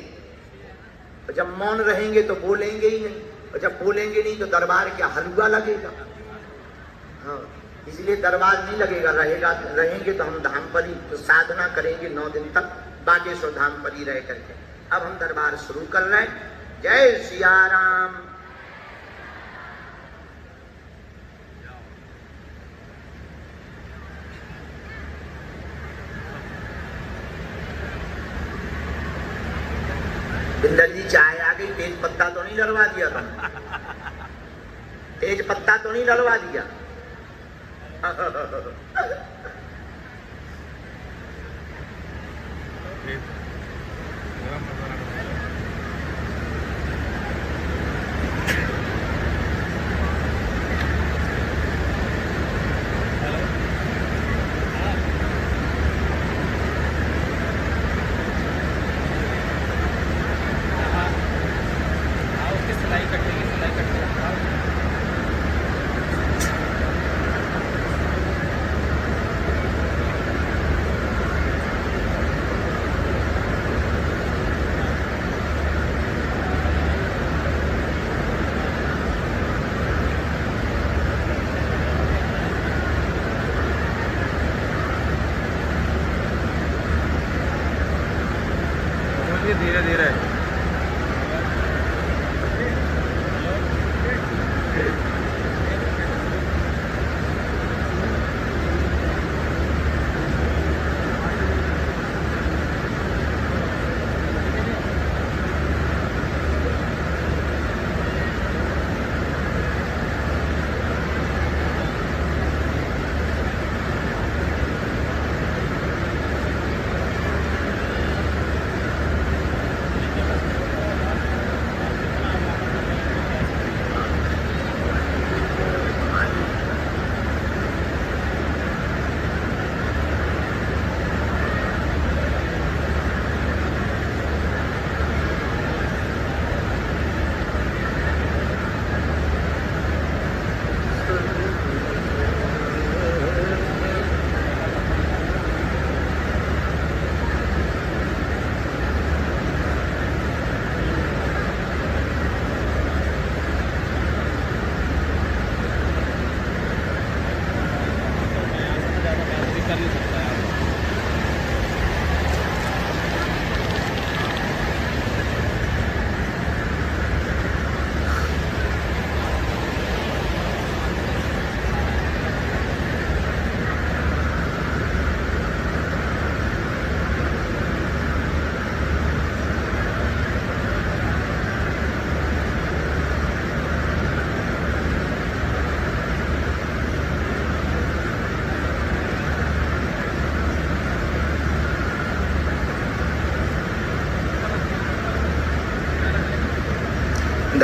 Speaker 1: तो जब मौन रहेंगे तो बोलेंगे ही नहीं, और जब बोलेंगे नहीं तो दरबार क्या हलवा लगेगा। हाँ, इसलिए दरबार नहीं लगेगा, रहेंगे तो हम धाम पर ही तो साधना करेंगे 9 दिन तक, बागेश्वर धाम पर ही रह करके। अब हम दरबार शुरू कर रहे हैं। जय सिया राम। बिंदर जी चाय आ गई, तेज पत्ता तो नहीं डलवा दिया था? तेज पत्ता तो नहीं डलवा दिया?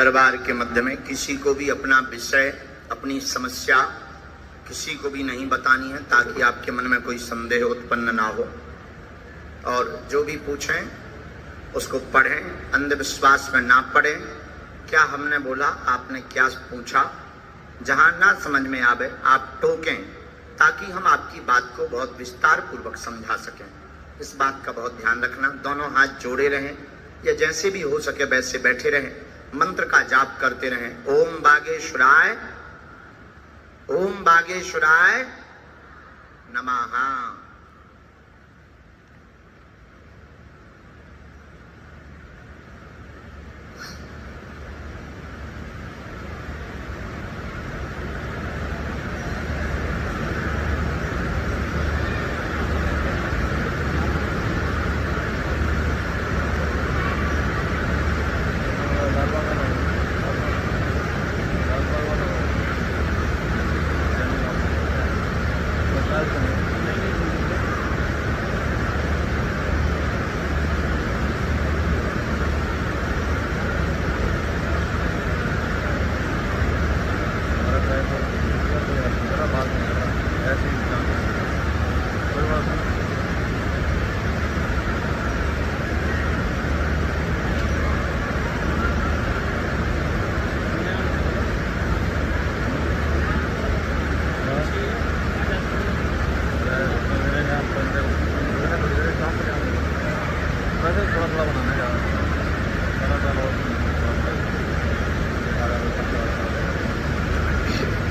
Speaker 1: दरबार के मध्य में किसी को भी अपना विषय, अपनी समस्या किसी को भी नहीं बतानी है, ताकि आपके मन में कोई संदेह उत्पन्न ना हो। और जो भी पूछें उसको पढ़ें, अंधविश्वास में ना पढ़ें। क्या हमने बोला, आपने क्या पूछा, जहां ना समझ में आवे आप टोकें, ताकि हम आपकी बात को बहुत विस्तार पूर्वक समझा सकें। इस बात का बहुत ध्यान रखना। दोनों हाथ जोड़े रहें या जैसे भी हो सके वैसे बैठे रहें, मंत्र का जाप करते रहें। ओम बागेश्वराय, ओम बागेश्वराय नमः।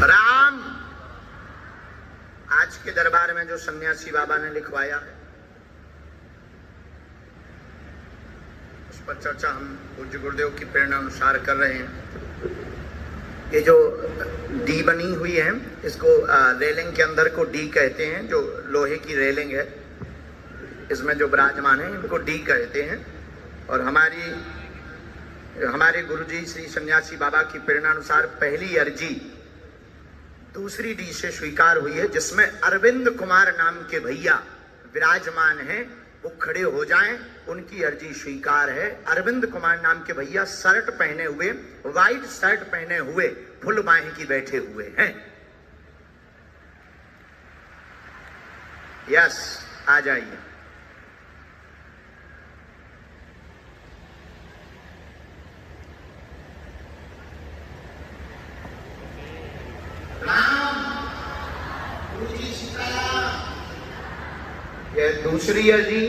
Speaker 1: राम, आज के दरबार में जो सन्यासी बाबा ने लिखवाया है उस पर चर्चा हम पूज्य गुरुदेव की प्रेरणा अनुसार कर रहे हैं। ये जो डी बनी हुई है, इसको रेलिंग के अंदर को डी कहते हैं। जो लोहे की रेलिंग है इसमें जो विराजमान है इनको डी कहते हैं। और हमारे गुरुजी श्री सन्यासी बाबा की प्रेरणा अनुसार पहली अर्जी दूसरी डी से स्वीकार हुई है, जिसमें अरविंद कुमार नाम के भैया विराजमान हैं। वो खड़े हो जाएं, उनकी अर्जी स्वीकार है। अरविंद कुमार नाम के भैया शर्ट पहने हुए, व्हाइट शर्ट पहने हुए, फुल बाहें की बैठे हुए हैं। यस, आ जाइए। ये दूसरी अर्जी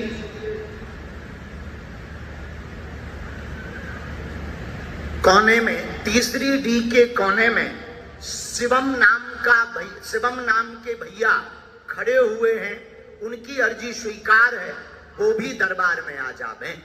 Speaker 1: कोने में, तीसरी डी के कोने में शिवम नाम के भैया खड़े हुए हैं। उनकी अर्जी स्वीकार है, वो भी दरबार में आ जावे।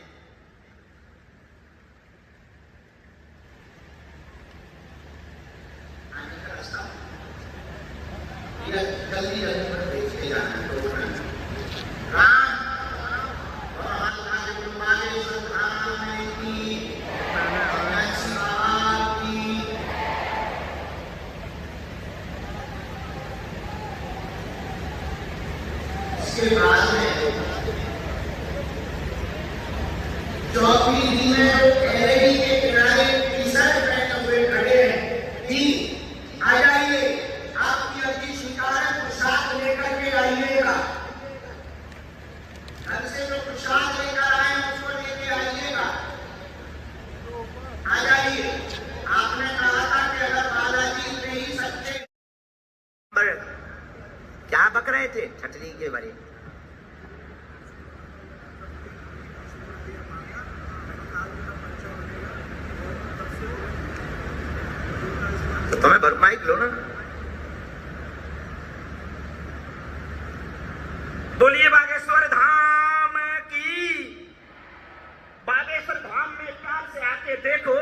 Speaker 1: इसके बाद में चौथी डी में वो कैरेडी के किनारे टी-शर्ट पहने हुए खड़े हैं। डी, आ जाइए, आपकी अर्जी स्वीकार है। प्रसाद लेकर के आइएगा, घर से जो प्रसाद लेकर आए उसको लेके आइएगा। आ जाइए। आपने कहा था कि अगर बालाजी नहीं सकते, क्या बक रहे थे छतरी के बारे में? तो तुम्हें भरमाइक लो ना।
Speaker 2: बोलिए बागेश्वर धाम की। बागेश्वर धाम में कार से आके देखो,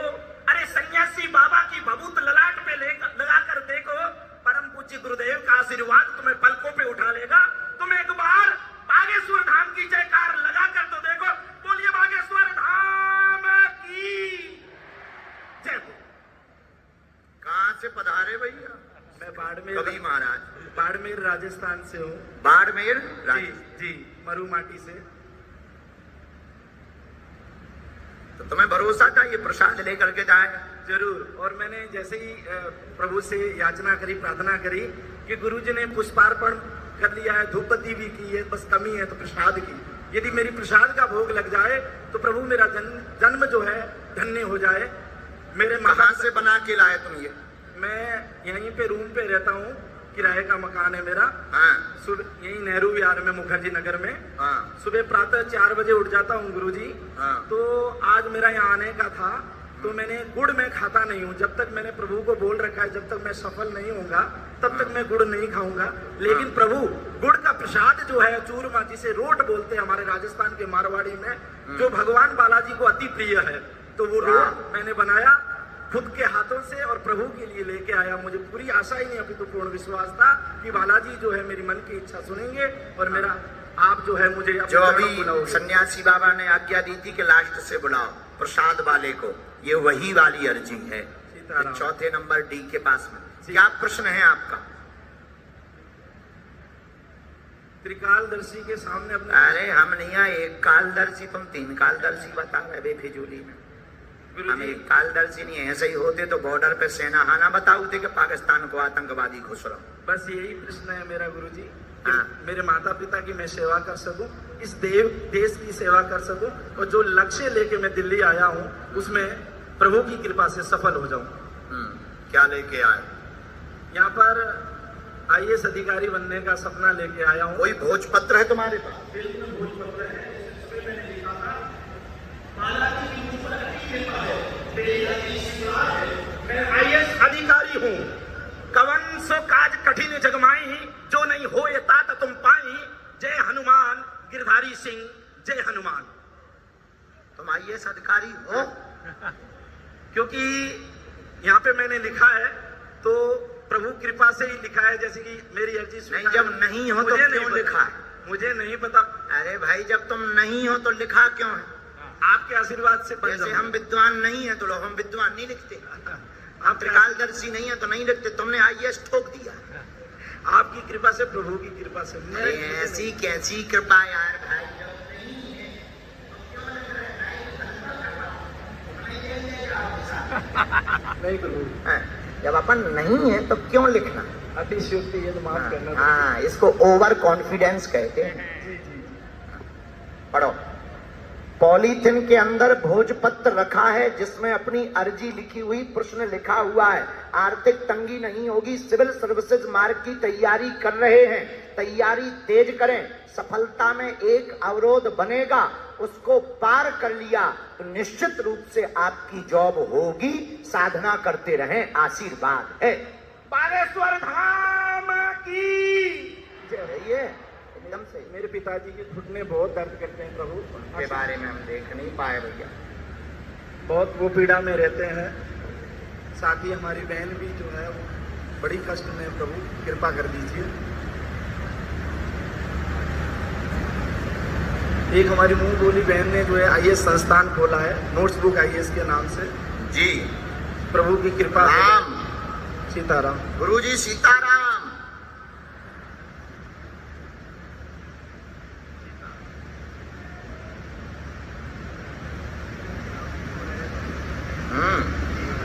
Speaker 2: अरे सन्यासी बाबा की भभूत ललाट पे लगा कर देखो। परम पूज्य गुरुदेव का आशीर्वाद तुम्हें पलकों पे उठा लेगा। तुम एक बार बागेश्वर धाम की जयकार लगा कर तो देखो। बोलिए बागेश्वर धाम की जय हो।
Speaker 1: कहाँ से पधारे भैया?
Speaker 2: मैं बाड़मेर,
Speaker 1: कभी महाराज,
Speaker 2: बाड़मेर राजस्थान से हूँ।
Speaker 1: बाड़मेर
Speaker 2: जी, मरू माटी से।
Speaker 1: तो तुम्हें भरोसा था ये प्रसाद लेकर के जाएगा।
Speaker 2: जरूर। और मैंने जैसे ही प्रभु से याचना करी, प्रार्थना करी कि गुरुजी ने पुष्पार्पण कर लिया है, धूप बत्ती भी की है, बस कमी है तो प्रसाद की। यदि मेरी प्रसाद का भोग लग जाए तो प्रभु मेरा जन्म जो है धन्य हो जाए। मेरे
Speaker 1: कहाँ से बना के लाए तुम ये?
Speaker 2: मैं यहीं पे रूम पे रहता हूँ, किराए का मकान है मेरा।
Speaker 1: हाँ।
Speaker 2: सुबह यही नेहरू विहार में, मुखर्जी नगर में।
Speaker 1: हाँ।
Speaker 2: सुबह प्रातः 4 बजे उठ जाता हूँ गुरुजी।
Speaker 1: हाँ।
Speaker 2: तो आज मेरा यहाँ आने का था, तो मैंने गुड़ में खाता नहीं हूँ। जब तक मैंने प्रभु को बोल रखा है जब तक मैं सफल नहीं होऊंगा तब तक मैं गुड़ नहीं खाऊंगा। लेकिन प्रभु गुड़ का प्रसाद जो है, चूरमा जिसे रोट बोलते हैं हमारे राजस्थान के मारवाड़ी में, जो भगवान बालाजी को अति प्रिय है, तो वो रोट मैंने बनाया खुद के हाथों से और प्रभु के लिए लेके आया। मुझे पूरी आशा ही नहीं, अभी तो पूर्ण विश्वास था कि बालाजी जो है मेरी मन की इच्छा सुनेंगे और मेरा आप जो है मुझे
Speaker 1: जो अभी सन्यासी बाबा ने आज्ञा दी थी कि लास्ट से बुलाओ प्रसाद वाले को, ये वही वाली अर्जी है। चौथे नंबर डी के पास में क्या प्रश्न है आपका?
Speaker 2: त्रिकालदर्शी के सामने अपने।
Speaker 1: अरे हम नहीं आए एक कालदर्शी, तुम 3 कालदर्शी बता रहे बेफिजूली में। हम एक कालदर्शी नहीं है, ऐसे ही होते तो बॉर्डर पे सेना हाना बताओते कि पाकिस्तान को आतंकवादी घुस रहा।
Speaker 2: बस यही प्रश्न है मेरा गुरुजी।
Speaker 1: हाँ।
Speaker 2: मेरे माता पिता की मैं सेवा कर सकूं, इस देश की सेवा कर सकूं, और जो लक्ष्य लेके मैं दिल्ली आया हूं उसमें प्रभु की कृपा से सफल हो जाऊं।
Speaker 1: क्या लेके आए?
Speaker 2: यहाँ पर IAS अधिकारी बनने का सपना लेके आया हूँ।
Speaker 1: कोई भोजपत्र है तुम्हारे पास?
Speaker 2: भोजपत्र है, मैं IAS अधिकारी हूँ। कवन सो काज कठिन जगमाई, जो नहीं हो ये तात तुम पाई। जय हनुमान गिरधारी सिंह, जय हनुमान।
Speaker 1: तुम IAS अधिकारी हो?
Speaker 2: क्योंकि यहाँ पे मैंने लिखा है तो प्रभु कृपा से ही लिखा है, जैसे कि मेरी अर्जी
Speaker 1: नहीं, जब नहीं हो तो क्यों लिखा है?
Speaker 2: मुझे नहीं पता।
Speaker 1: अरे भाई जब तुम नहीं हो तो लिखा क्यों है?
Speaker 2: आपके आशीर्वाद से बन
Speaker 1: जैसे
Speaker 2: जाऊं।
Speaker 1: हम विद्वान नहीं है तो लोग हम विद्वान नहीं लिखते, आप त्रिकालदर्शी नहीं है तो नहीं लिखते। तुमने IAS ठोक दिया।
Speaker 2: आपकी कृपा से, प्रभु की कृपा से।
Speaker 1: ऐसी कैसी कृपा यार भाई?
Speaker 2: नहीं प्रभु,
Speaker 1: जब अपन नहीं है तो क्यों लिखना?
Speaker 2: अतिशयोक्ति ये तो माफ करना।
Speaker 1: हाँ, इसको ओवर कॉन्फिडेंस कहते हैं। पढ़ो। पॉलीथिन के अंदर भोजपत्र रखा है जिसमें अपनी अर्जी लिखी हुई, प्रश्न लिखा हुआ है। आर्थिक तंगी नहीं होगी, सिविल सर्विसेज मार्ग की तैयारी कर रहे हैं, तैयारी तेज करें। सफलता में एक अवरोध बनेगा, उसको पार कर लिया तो निश्चित रूप से आपकी जॉब होगी। साधना करते रहें, आशीर्वाद है।
Speaker 2: बालेश्वर धाम की
Speaker 1: ये एकदम से
Speaker 2: मेरे पिताजी के घुटने बहुत दर्द करते हैं प्रभु,
Speaker 1: के बारे में हम देख नहीं पाए भैया,
Speaker 2: बहुत वो पीड़ा में रहते हैं। साथ ही हमारी बहन भी जो है वो बड़ी कष्ट में, प्रभु कृपा कर दीजिए। एक हमारी मुंह बोली बहन ने जो है IAS संस्थान खोला है, नोट्स बुक IAS के नाम से।
Speaker 1: जी,
Speaker 2: प्रभु की कृपा।
Speaker 1: राम
Speaker 2: सीताराम।
Speaker 1: गुरुजी सीताराम।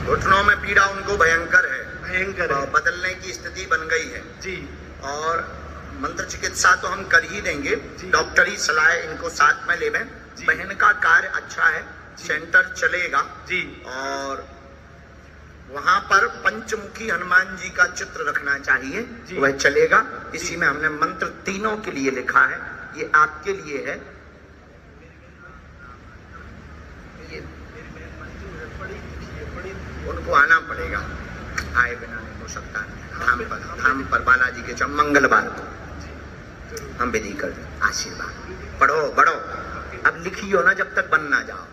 Speaker 1: घुटनों में पीड़ा उनको भयंकर है,
Speaker 2: भयंकर है।
Speaker 1: बदलने की स्थिति बन गई है
Speaker 2: जी।
Speaker 1: और मंत्र चिकित्सा तो हम कर ही देंगे,
Speaker 2: जी।
Speaker 1: डॉक्टरी सलाह इनको साथ में ले। बहन का कार्य अच्छा है, सेंटर चलेगा
Speaker 2: जी।
Speaker 1: और वहां पर पंचमुखी हनुमान जी का चित्र रखना चाहिए, वह चलेगा। इसी में हमने मंत्र तीनों के लिए लिखा है, ये आपके लिए है। ये उनको आना पड़ेगा, आए बिना नहीं हो सकता। धाम पर बालाजी के चौक मंगलवार को हम विधि कर दें। आशीर्वाद। पढ़ो बढ़ो, अब लिखियो ना जब तक बन ना जाओ।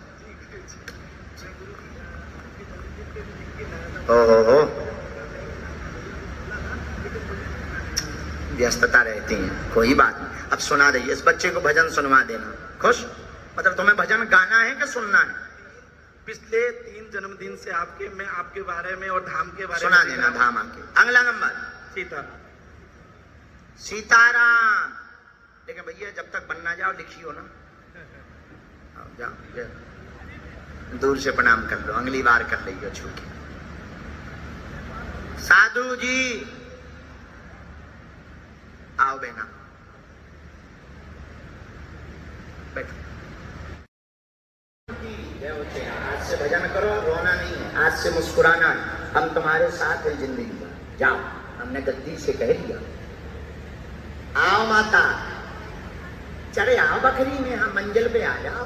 Speaker 1: हो व्यस्तता रहती है, कोई बात नहीं। अब सुना दीजिए, इस बच्चे को भजन सुनवा देना। खुश? मतलब तुम्हें भजन गाना है कि सुनना है?
Speaker 2: पिछले 3 जन्मदिन से आपके, मैं आपके बारे में और धाम के बारे
Speaker 1: सुना
Speaker 2: में
Speaker 1: देना। धाम आके अगला नंबर
Speaker 2: सीताराम।
Speaker 1: सीताराम। लेकिन भैया जब तक बन ना जाओ लिखियो ना। जाओ दूर से प्रणाम कर लो, अगली बार कर लियो छू के। साधु जी आओ बेना, बैठो। आज से भजन करो, रोना नहीं है, आज से मुस्कुराना है। हम तुम्हारे साथ है जिंदगी में। जाओ, हमने गद्दी से कह दिया। आओ माता, चढ़े आओ बकरी में, हम मंजिल पे आ जाओ।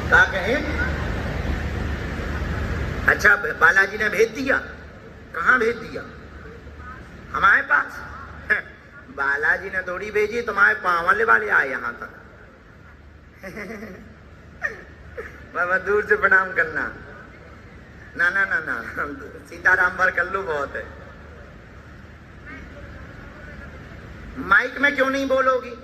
Speaker 1: क्या कहे? अच्छा, बालाजी ने भेज दिया? कहाँ भेज दिया? हमारे पास? बालाजी ने थोड़ी भेजी, तुम्हारे पांव वाले आए यहाँ तक। बाबा दूर से प्रणाम करना। ना ना ना ना, सीताराम भर कर लो, बहुत है। माइक में क्यों नहीं बोलोगी?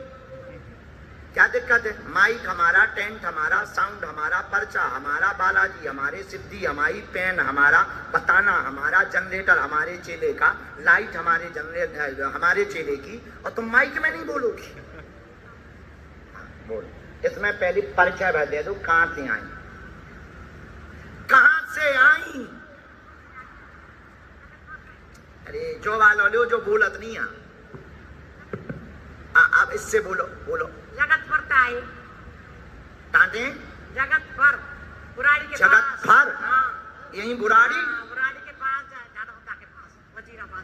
Speaker 1: क्या दिक्कत है? माइक हमारा, टेंट हमारा, साउंड हमारा, पर्चा हमारा, बालाजी हमारे, सिद्धि हमारी, पेन हमारा, बताना हमारा, जनरेटर हमारे चेले का, लाइट हमारे हमारे चेले की, और तुम माइक में नहीं बोलोगी? बोल। इसमें पहली परिचय भर दे दो, कहां से आई? कहां से आई? अरे जो वालो लो, जो बोलत नहीं है। अब इससे बोलो, बोलो।
Speaker 3: जगत पर ताई।
Speaker 1: तांते?
Speaker 3: जगत पर, बुराड़ी के
Speaker 1: जगत
Speaker 3: पास।
Speaker 1: पर?
Speaker 3: हाँ।
Speaker 1: यही बुराड़ी?
Speaker 3: हाँ, बुराड़ी के पास, झाड़ोता के पास, वजीराबाद।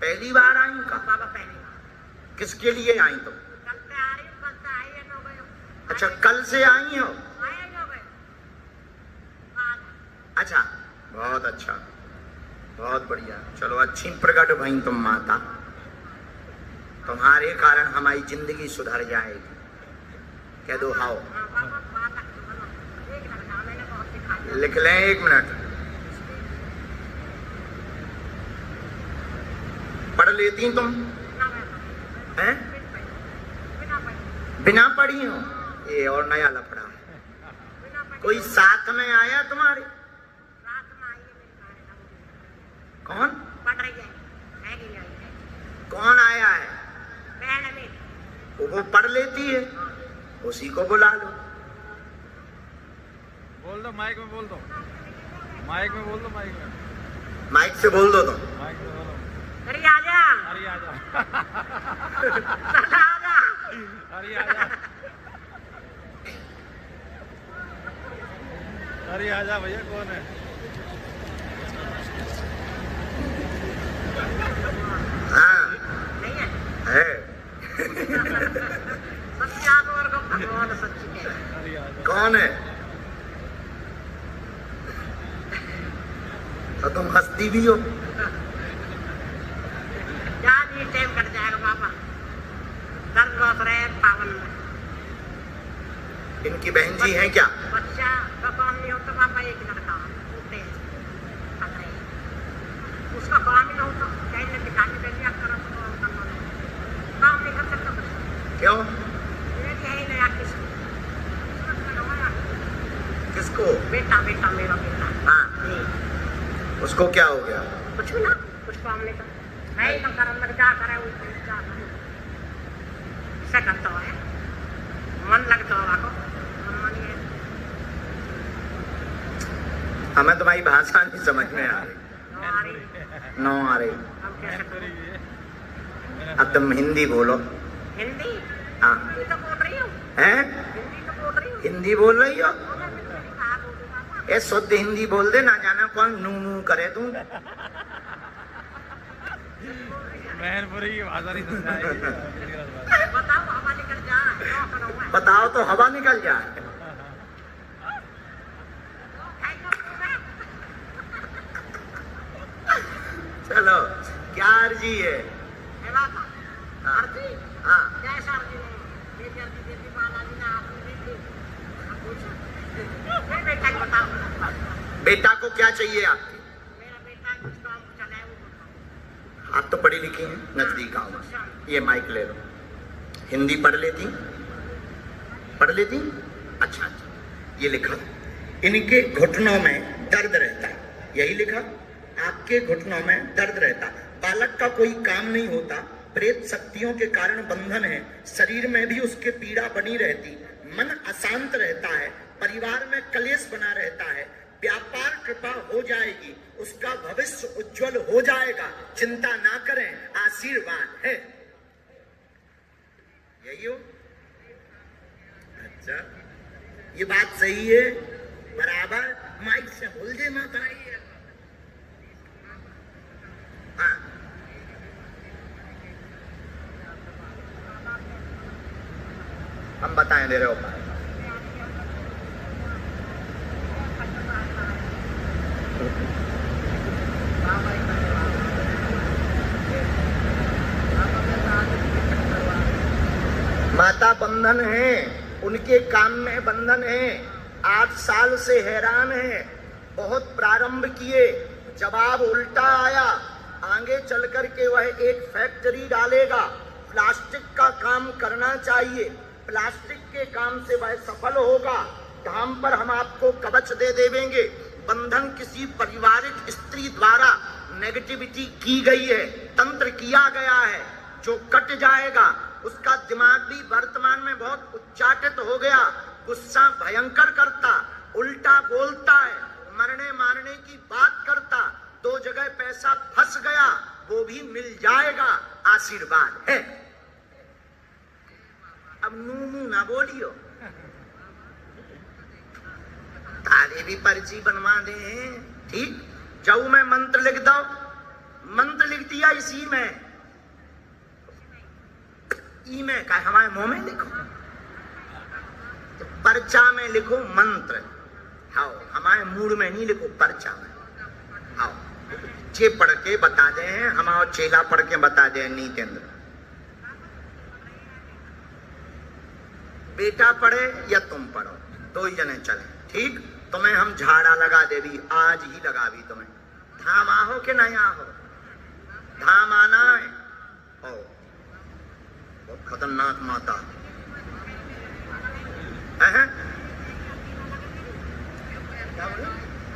Speaker 1: पहली बार आई का?
Speaker 3: बाबा पहली बार।
Speaker 1: किसके लिए आई तुम?
Speaker 3: कल से आ रही हूँ, कल से आई है, 9 बजे।
Speaker 1: अच्छा, कल से आई हो?
Speaker 3: आए 9 बजे। आज।
Speaker 1: अच्छा, बहुत अच्छा, बहुत बढ़िया। चलो, अच्छी प्रकट भई तुम माता। तुम्हारे कारण हमारी जिंदगी सुधर जाएगी। कह दो हाओ।
Speaker 3: हाँ, बाबा, बाबा, एक लड़का मैंने बहुत सिखाया।
Speaker 1: लिख लें, 1 मिनट। पढ़ लेती तुम?
Speaker 3: बिना पैसे।
Speaker 1: हैं?
Speaker 3: बिना पैसे।
Speaker 1: बिना पढ़ी हो? ये और नया लफड़ा है।
Speaker 3: बिना पैसे।
Speaker 1: कोई साथ में आया तुम्हारे?
Speaker 3: रात में आई है मेरी गाड़ी।
Speaker 1: कौन?
Speaker 3: पढ़ रही है कि नहीं आई है?
Speaker 1: कौन आया है?
Speaker 3: बहन मेरी।
Speaker 1: वो पढ़ लेती है, उसी को बुला लो।
Speaker 4: बोल दो, माइक में बोल दो, माइक में बोल दो, माइक में।
Speaker 1: माइक से बोल दो तुम।
Speaker 4: माइक में बोलो।
Speaker 3: अरे आजा।
Speaker 4: अरे आजा।
Speaker 3: आजा।
Speaker 4: अरे आजा। अरे आजा भैया, कौन है?
Speaker 1: हाँ
Speaker 3: नहीं है।
Speaker 1: है।
Speaker 3: सच्चा तो और भगवान सच्ची है।
Speaker 4: अरे आजा।
Speaker 1: कौन है? तो तुम हंसती भी हो।
Speaker 3: जान ये टाइम कट जाएगा बाबा। दर्द बहुत रहे पावन में।
Speaker 1: इनकी बहन जी है क्या?
Speaker 3: बच्चा का काम नहीं होता बाबा, एक लड़का होते हैं, उसका काम ही नहीं होता, कहीं ने दिखा के दे दिया करो तो काम नहीं कर सकता बच्चा।
Speaker 1: क्यों?
Speaker 3: ये है ही नया किसको
Speaker 1: किसको?
Speaker 3: बेटा, बेटा मेरा बेटा।
Speaker 1: हाँ,
Speaker 3: नहीं,
Speaker 1: उसको क्या हो गया?
Speaker 3: कुछ भी ना, कुछ काम नहीं कर, मैं ही कर लग जा करे वो जा ऐसा करता है, मन लगता होगा को मन ये।
Speaker 1: हमें तुम्हारी भाषा नहीं समझ में आ रही। नो आ रही।
Speaker 3: हम कैसे करें?
Speaker 1: अब तुम हिंदी बोलो।
Speaker 3: हिंदी?
Speaker 1: हाँ।
Speaker 3: हिंदी तो बोल रही हूँ।
Speaker 1: हैं?
Speaker 3: हिंदी तो बोल रही हूँ।
Speaker 1: हिंदी बोल रही हो?
Speaker 3: कहाँ बोल रही बाबा?
Speaker 1: ये शुद्ध हिंदी बोल दे, ना जाना कौन नू नू करे तू।
Speaker 4: मैनपुरी की भाषा नहीं समझाएगी।
Speaker 3: बताओ हवा निकल जाए, क्या करूँ मैं?
Speaker 1: बताओ तो हवा निकल जाए। चलो, क्या अर्जी है?
Speaker 3: है बाबा।
Speaker 1: हाँ।
Speaker 3: अर्जी?
Speaker 1: हाँ।
Speaker 3: जैसा अर्जी नहीं, मेरी अर्जी देती बालाजी ने आपने दी थी। अब पूछो। मेरे बेटा को बताओ।
Speaker 1: बेटा को क्या चाहिए आपकी?
Speaker 3: मेरा बेटा कुछ काम चलाए वो बताओ।
Speaker 1: आप तो पढ़ी लिखी हैं, नजदीक आओ। ये माइक ले लो। हिंदी पढ़ लेती? पढ़ लेती? अच्छा अच्छा, ये लिखा, इनके घुटनों में दर्द रहता है, यही लिखा। आपके घुटनों में दर्द रहता, बालक का कोई काम नहीं होता, प्रेत शक्तियों के कारण बंधन है, शरीर में भी उसके पीड़ा बनी रहती, मन अशांत रहता है, परिवार में कलेश बना रहता है, व्यापार कृपा हो जाएगी, उसका भविष्य उज्जवल हो जाएगा, चिंता ना करें, आशीर्वाद है। यही हो? अच्छा, ये बात सही है, बराबर। माइक से बोल दे माता। हाँ, हम बताएं दे रहे हो। माता बंधन है, उनके काम में बंधन है, 8 साल से हैरान है, बहुत प्रारंभ किए, जवाब उल्टा आया। आगे चल कर के वह एक फैक्ट्री डालेगा, प्लास्टिक का काम करना चाहिए, प्लास्टिक के काम से वह सफल होगा। धाम पर हम आपको कवच दे देंगे। बंधन किसी पारिवारिक स्त्री द्वारा नेगेटिविटी की गई है, तंत्र किया गया है, जो कट जाएगा। उसका दिमाग भी वर्तमान में बहुत उच्चाटित हो गया, गुस्सा भयंकर करता, उल्टा बोलता है, मरने मारने की बात करता, 2 जगह पैसा फंस गया, वो भी मिल जाएगा, आशीर्वाद है। अब नू ना बोलियो, तारे भी पर्ची बनवा दे, ठीक। जाऊ मैं मंत्र लिख दो, मंत्र लिख दिया इसी में, ई में का हमारे मुंह में लिखो, तो पर्चा में लिखो मंत्र। हाँ, हमारे मूड में नहीं लिखो, पर्चा में। हाँ, चे पढ़ के बता दे, हमारा चेला पढ़ के बता दे, नीतेंद्र। बेटा पढ़े या तुम पढ़ो, 2 ही जने चले, ठीक। तुम्हें हम झाड़ा लगा दे भी, आज ही लगा भी तुम्हें। धाम आहो के नहीं आहो? धाम आना है। ओ, बहुत खतरनाक माता है।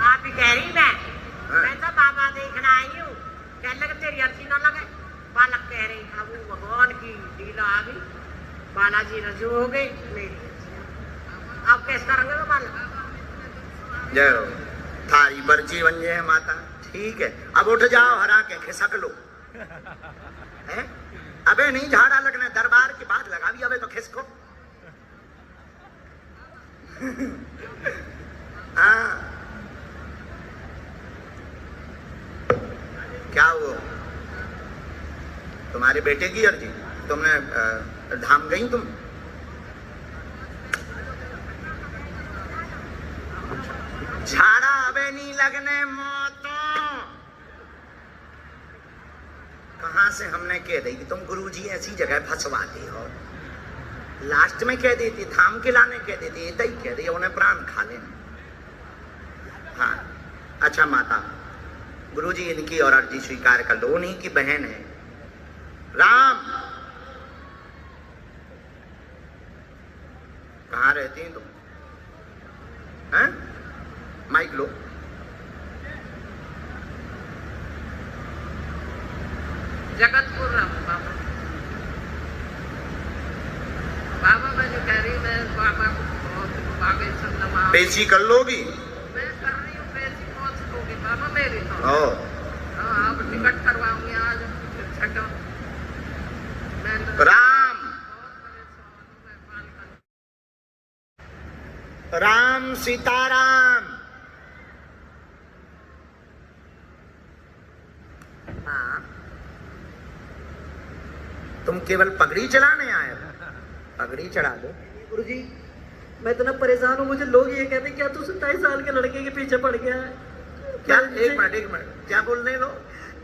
Speaker 3: आप ही कह रही मैं तो बाबा देखना आई हूँ, कह लगे तेरी अर्जी ना लगे। बालक कह रही था वो भगवान की लीला आ गई, बालाजी रजू हो गई, मेरी अब कैसे करेंगे वो बालक?
Speaker 1: जय हो, थारी बर्ची बन जाए माता, ठीक है। अब उठ जाओ, हरा के खिसक लो, है? अबे नहीं झाड़ा लगना, दरबार के बाद लगा भी, अबे तो खिसको। हाँ, क्या हुआ? तुम्हारे बेटे की अर्जी? तुमने धाम गई तुम? झाड़ा अबे नहीं लगने मौतों। कहां से हमने कह दी कि तुम गुरुजी ऐसी जगह फंसवाते हो? लास्ट में कह देती, धाम के लाने कह देती, इतना ही कह दी, उन्हें प्राण खा लेना। हाँ, अच्छा माता, गुरुजी इनकी और अर्जी स्वीकार कर लो, उन्हीं की बहन है। राम, कहाँ रहती हैं तुम? हैं? माइक लो।
Speaker 3: जगतपुर रहूं बाबा। बाबा मैं जो कह रही हूँ, मैं बाबा को बहुत आगे सब नवा
Speaker 1: पेशी कर लोगी?
Speaker 3: मैं कर रही हूँ, पेशी पहुँच लोगी बाबा मेरी तो।
Speaker 1: ओ,
Speaker 3: हाँ, अब टिकट करवाऊंगी आज, छठा।
Speaker 1: राम, राम सीताराम। हाँ, तुम केवल पगड़ी चढ़ाने आए हो? पगड़ी चढ़ा दो।
Speaker 5: गुरुजी, मैं इतना परेशान हूँ, मुझे लोग ये कहते हैं क्या तू 27 साल के लड़के के पीछे पड़ गया है?
Speaker 1: क्या? एक मिनट, क्या बोल रहे हो?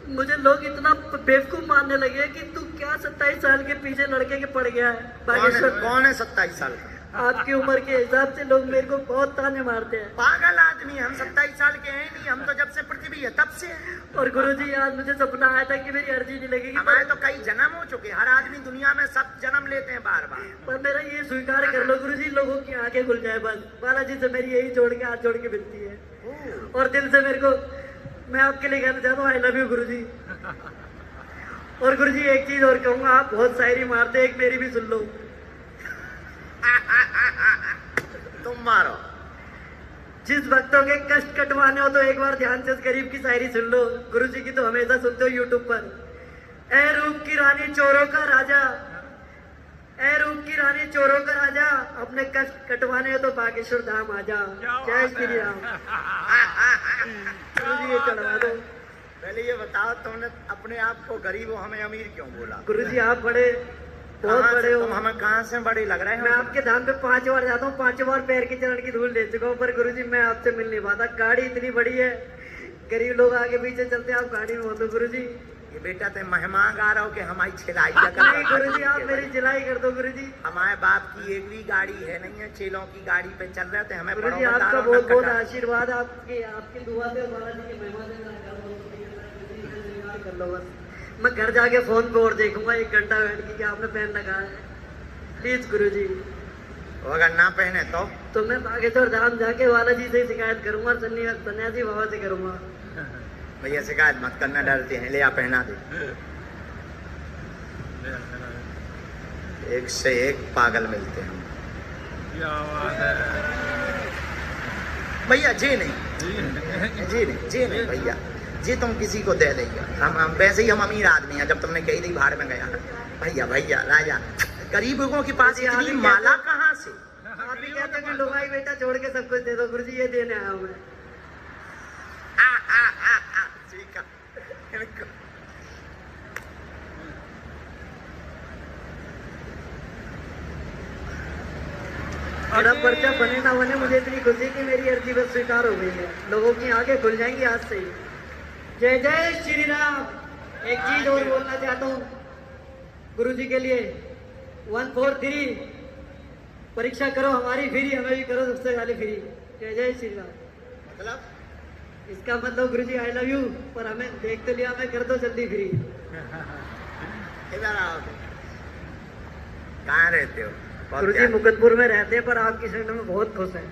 Speaker 5: मुझे लोग इतना बेवकूफ मानने लगे कि तू क्या 27 साल के पीछे लड़के के पड़ गया है। बागेश्वर
Speaker 1: कौन है 27 साल का?
Speaker 5: आपकी उम्र के हिसाब से लोग मेरे को बहुत ताने मारते हैं।
Speaker 1: पागल आदमी, हम 27 साल के हैं नहीं, हम तो जब से पृथ्वी है तब से हैं।
Speaker 5: और गुरुजी, आज मुझे सपना आया था कि मेरी अर्जी नहीं लगेगी।
Speaker 1: हमारे तो कई जन्म हो चुके, हर आदमी दुनिया में सब जन्म लेते हैं बार बार।
Speaker 5: पर मेरा ये स्वीकार कर लो गुरुजी, लोगों की आंखें खुल जाए बस। बालाजी से मेरी यही जोड़ के हाथ जोड़ के विनती है, और दिल से मेरे को, मैं आपके लिए कहना चाहता हूँ, आई लव यू गुरुजी। और गुरुजी एक चीज और कहूंगा, आप बहुत शायरी मारते, एक मेरी भी सुन लो।
Speaker 1: तुम मारो।
Speaker 5: जिस भक्तों के कष्ट कटवाने हो तो एक बार ध्यान से उस गरीब की शायरी सुन लो। गुरुजी की तो हमेशा सुनते हो यूट्यूब पर। ए रूप की रानी चोरों का राजा, ए रूप की रानी चोरों का राजा, अपने कष्ट कटवाने हो तो बागेश्वर धाम आजा। जय श्री राम। गुरुजी ये चढ़वा दो।
Speaker 1: पहले ये बताओ, तुमने अपने आप को गरीब हो, हमें अमीर क्यों बोला?
Speaker 5: गुरुजी आप बड़े बहुत
Speaker 1: कहाँ से
Speaker 5: बड़े हो।
Speaker 1: तुम हमें कहाँ से बड़े लग रहे हैं?
Speaker 5: मैं आपके धाम पे 5 बार जाता हूँ, 5 बार पैर के चरण की धूल ले चुका हूँ, पर गुरुजी मैं आपसे मिल नहीं पाता। गाड़ी इतनी बड़ी है, गरीब लोग आगे पीछे चलते हैं, आप गाड़ी में हो तो गुरुजी।
Speaker 1: ये बेटा ते मेहमान आ रहा हो कि हमारी छिलाई
Speaker 5: नहीं गुरुजी, आप मेरी जिलाई कर दो गुरुजी।
Speaker 1: हमारे बाप की एक भी गाड़ी है नहीं है, चेलों की गाड़ी पे चल रहे थे। हमें
Speaker 5: गुरुजी आपका बहुत बहुत आशीर्वाद, आपकी दुआ से बालाजी के मेहमान कर लो बस। मैं घर जाके फोन पे और देखूंगा 1 घंटा बैठ के कि आपने पहन लगाया है। प्लीज गुरुजी।
Speaker 1: अगर ना पहने तो
Speaker 5: मैं बागेश्वर धाम जाके बालाजी से शिकायत करूंगा, सन्यासी बाबा से करूंगा।
Speaker 1: भैया शिकायत मत करना, डरते हैं। ले आ पहना दे। एक से एक पागल मिलते हैं
Speaker 4: क्या बात है
Speaker 1: भैया। जी नहीं भैया जी, तुम किसी को दे देंगे। हम वैसे ही हम अमीर आदमी हैं। जब तुमने कही थी बाहर में गया भैया राजा, गरीब लोगों के पास इतनी माला कहाँ से?
Speaker 5: आप भी कहते हैं कि लुगाई बेटा छोड़ के सब कुछ दे दो। गुरुजी ये देने आया हूँ मैं।
Speaker 1: ठीक है।
Speaker 5: मेरा पर्चा बने ना बने, मुझे इतनी खुशी कि मेरी अर्जी बस स्वीकार हो गई है। लोगों की आंखें खुल जाएंगी आज से ही। जय जय श्री राम। एक चीज और बोलना चाहता हूँ गुरुजी के लिए। 1 4 3 परीक्षा करो हमारी फ्री, हमें भी करो सबसे पहले फ्री। जय जय श्री राम।
Speaker 1: मतलब
Speaker 5: इसका मतलब गुरुजी आई लव यू, पर हमें देख तो लिया, मैं कर दो जल्दी फ्री।
Speaker 1: इधर आओ। कहाँ रहते हो?
Speaker 5: गुरुजी मुकदपुर में रहते हैं, पर आपकी शरण में बहुत खुश हैं।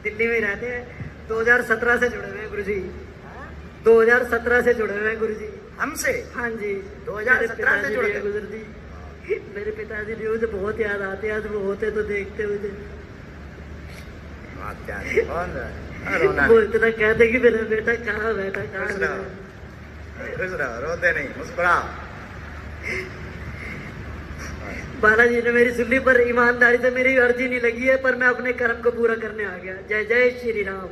Speaker 5: दिल्ली में रहते हैं। 2017 से जुड़े हुए हैं गुरुजी। 2017 से जुड़े हुए हैं गुरुजी
Speaker 1: हमसे।
Speaker 5: हाँ जी,
Speaker 1: 2017 से जुड़े
Speaker 5: गुजरती। मेरे पिताजी भी मुझे बहुत याद आते हैं। आज वो होते तो देखते मुझे। वो इतना कहते कि मेरा बेटा कहाँ बैठा,
Speaker 1: खुश रहो, रोते नहीं, मुस्कुराओ।
Speaker 5: बालाजी ने मेरी सुनली, पर ईमानदारी से मेरी अर्जी नहीं लगी है, पर मैं अपने कर्म को पूरा करने आ गया। जय जय श्री राम।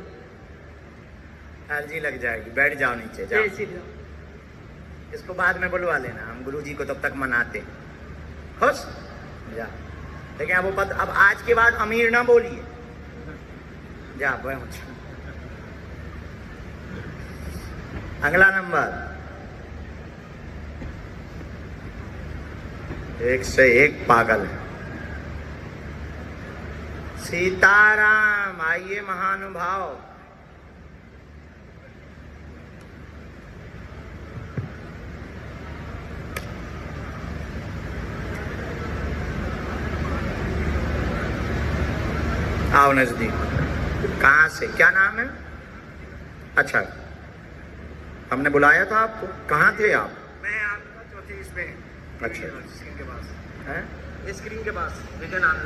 Speaker 1: अर्जी लग जाएगी, बैठ जाओ नीचे जाओ।
Speaker 5: जय श्री राम।
Speaker 1: इसको बाद में बुलवा लेना, हम गुरुजी को तब तक मनाते। खुश जा। लेकिन अब आज के बाद अमीर ना बोलिए। जा पहुंच। अगला नंबर। एक से एक पागल है। सीताराम। आइए महानुभाव। आओ नजदीक। कहाँ से? क्या नाम है? अच्छा, हमने बुलाया था आपको। कहाँ थे आप?
Speaker 2: मैं आपका चौथी इसमें।
Speaker 1: अच्छा,
Speaker 2: स्क्रीन के पास
Speaker 1: है
Speaker 2: स्क्रीन के पास विजयनाथ।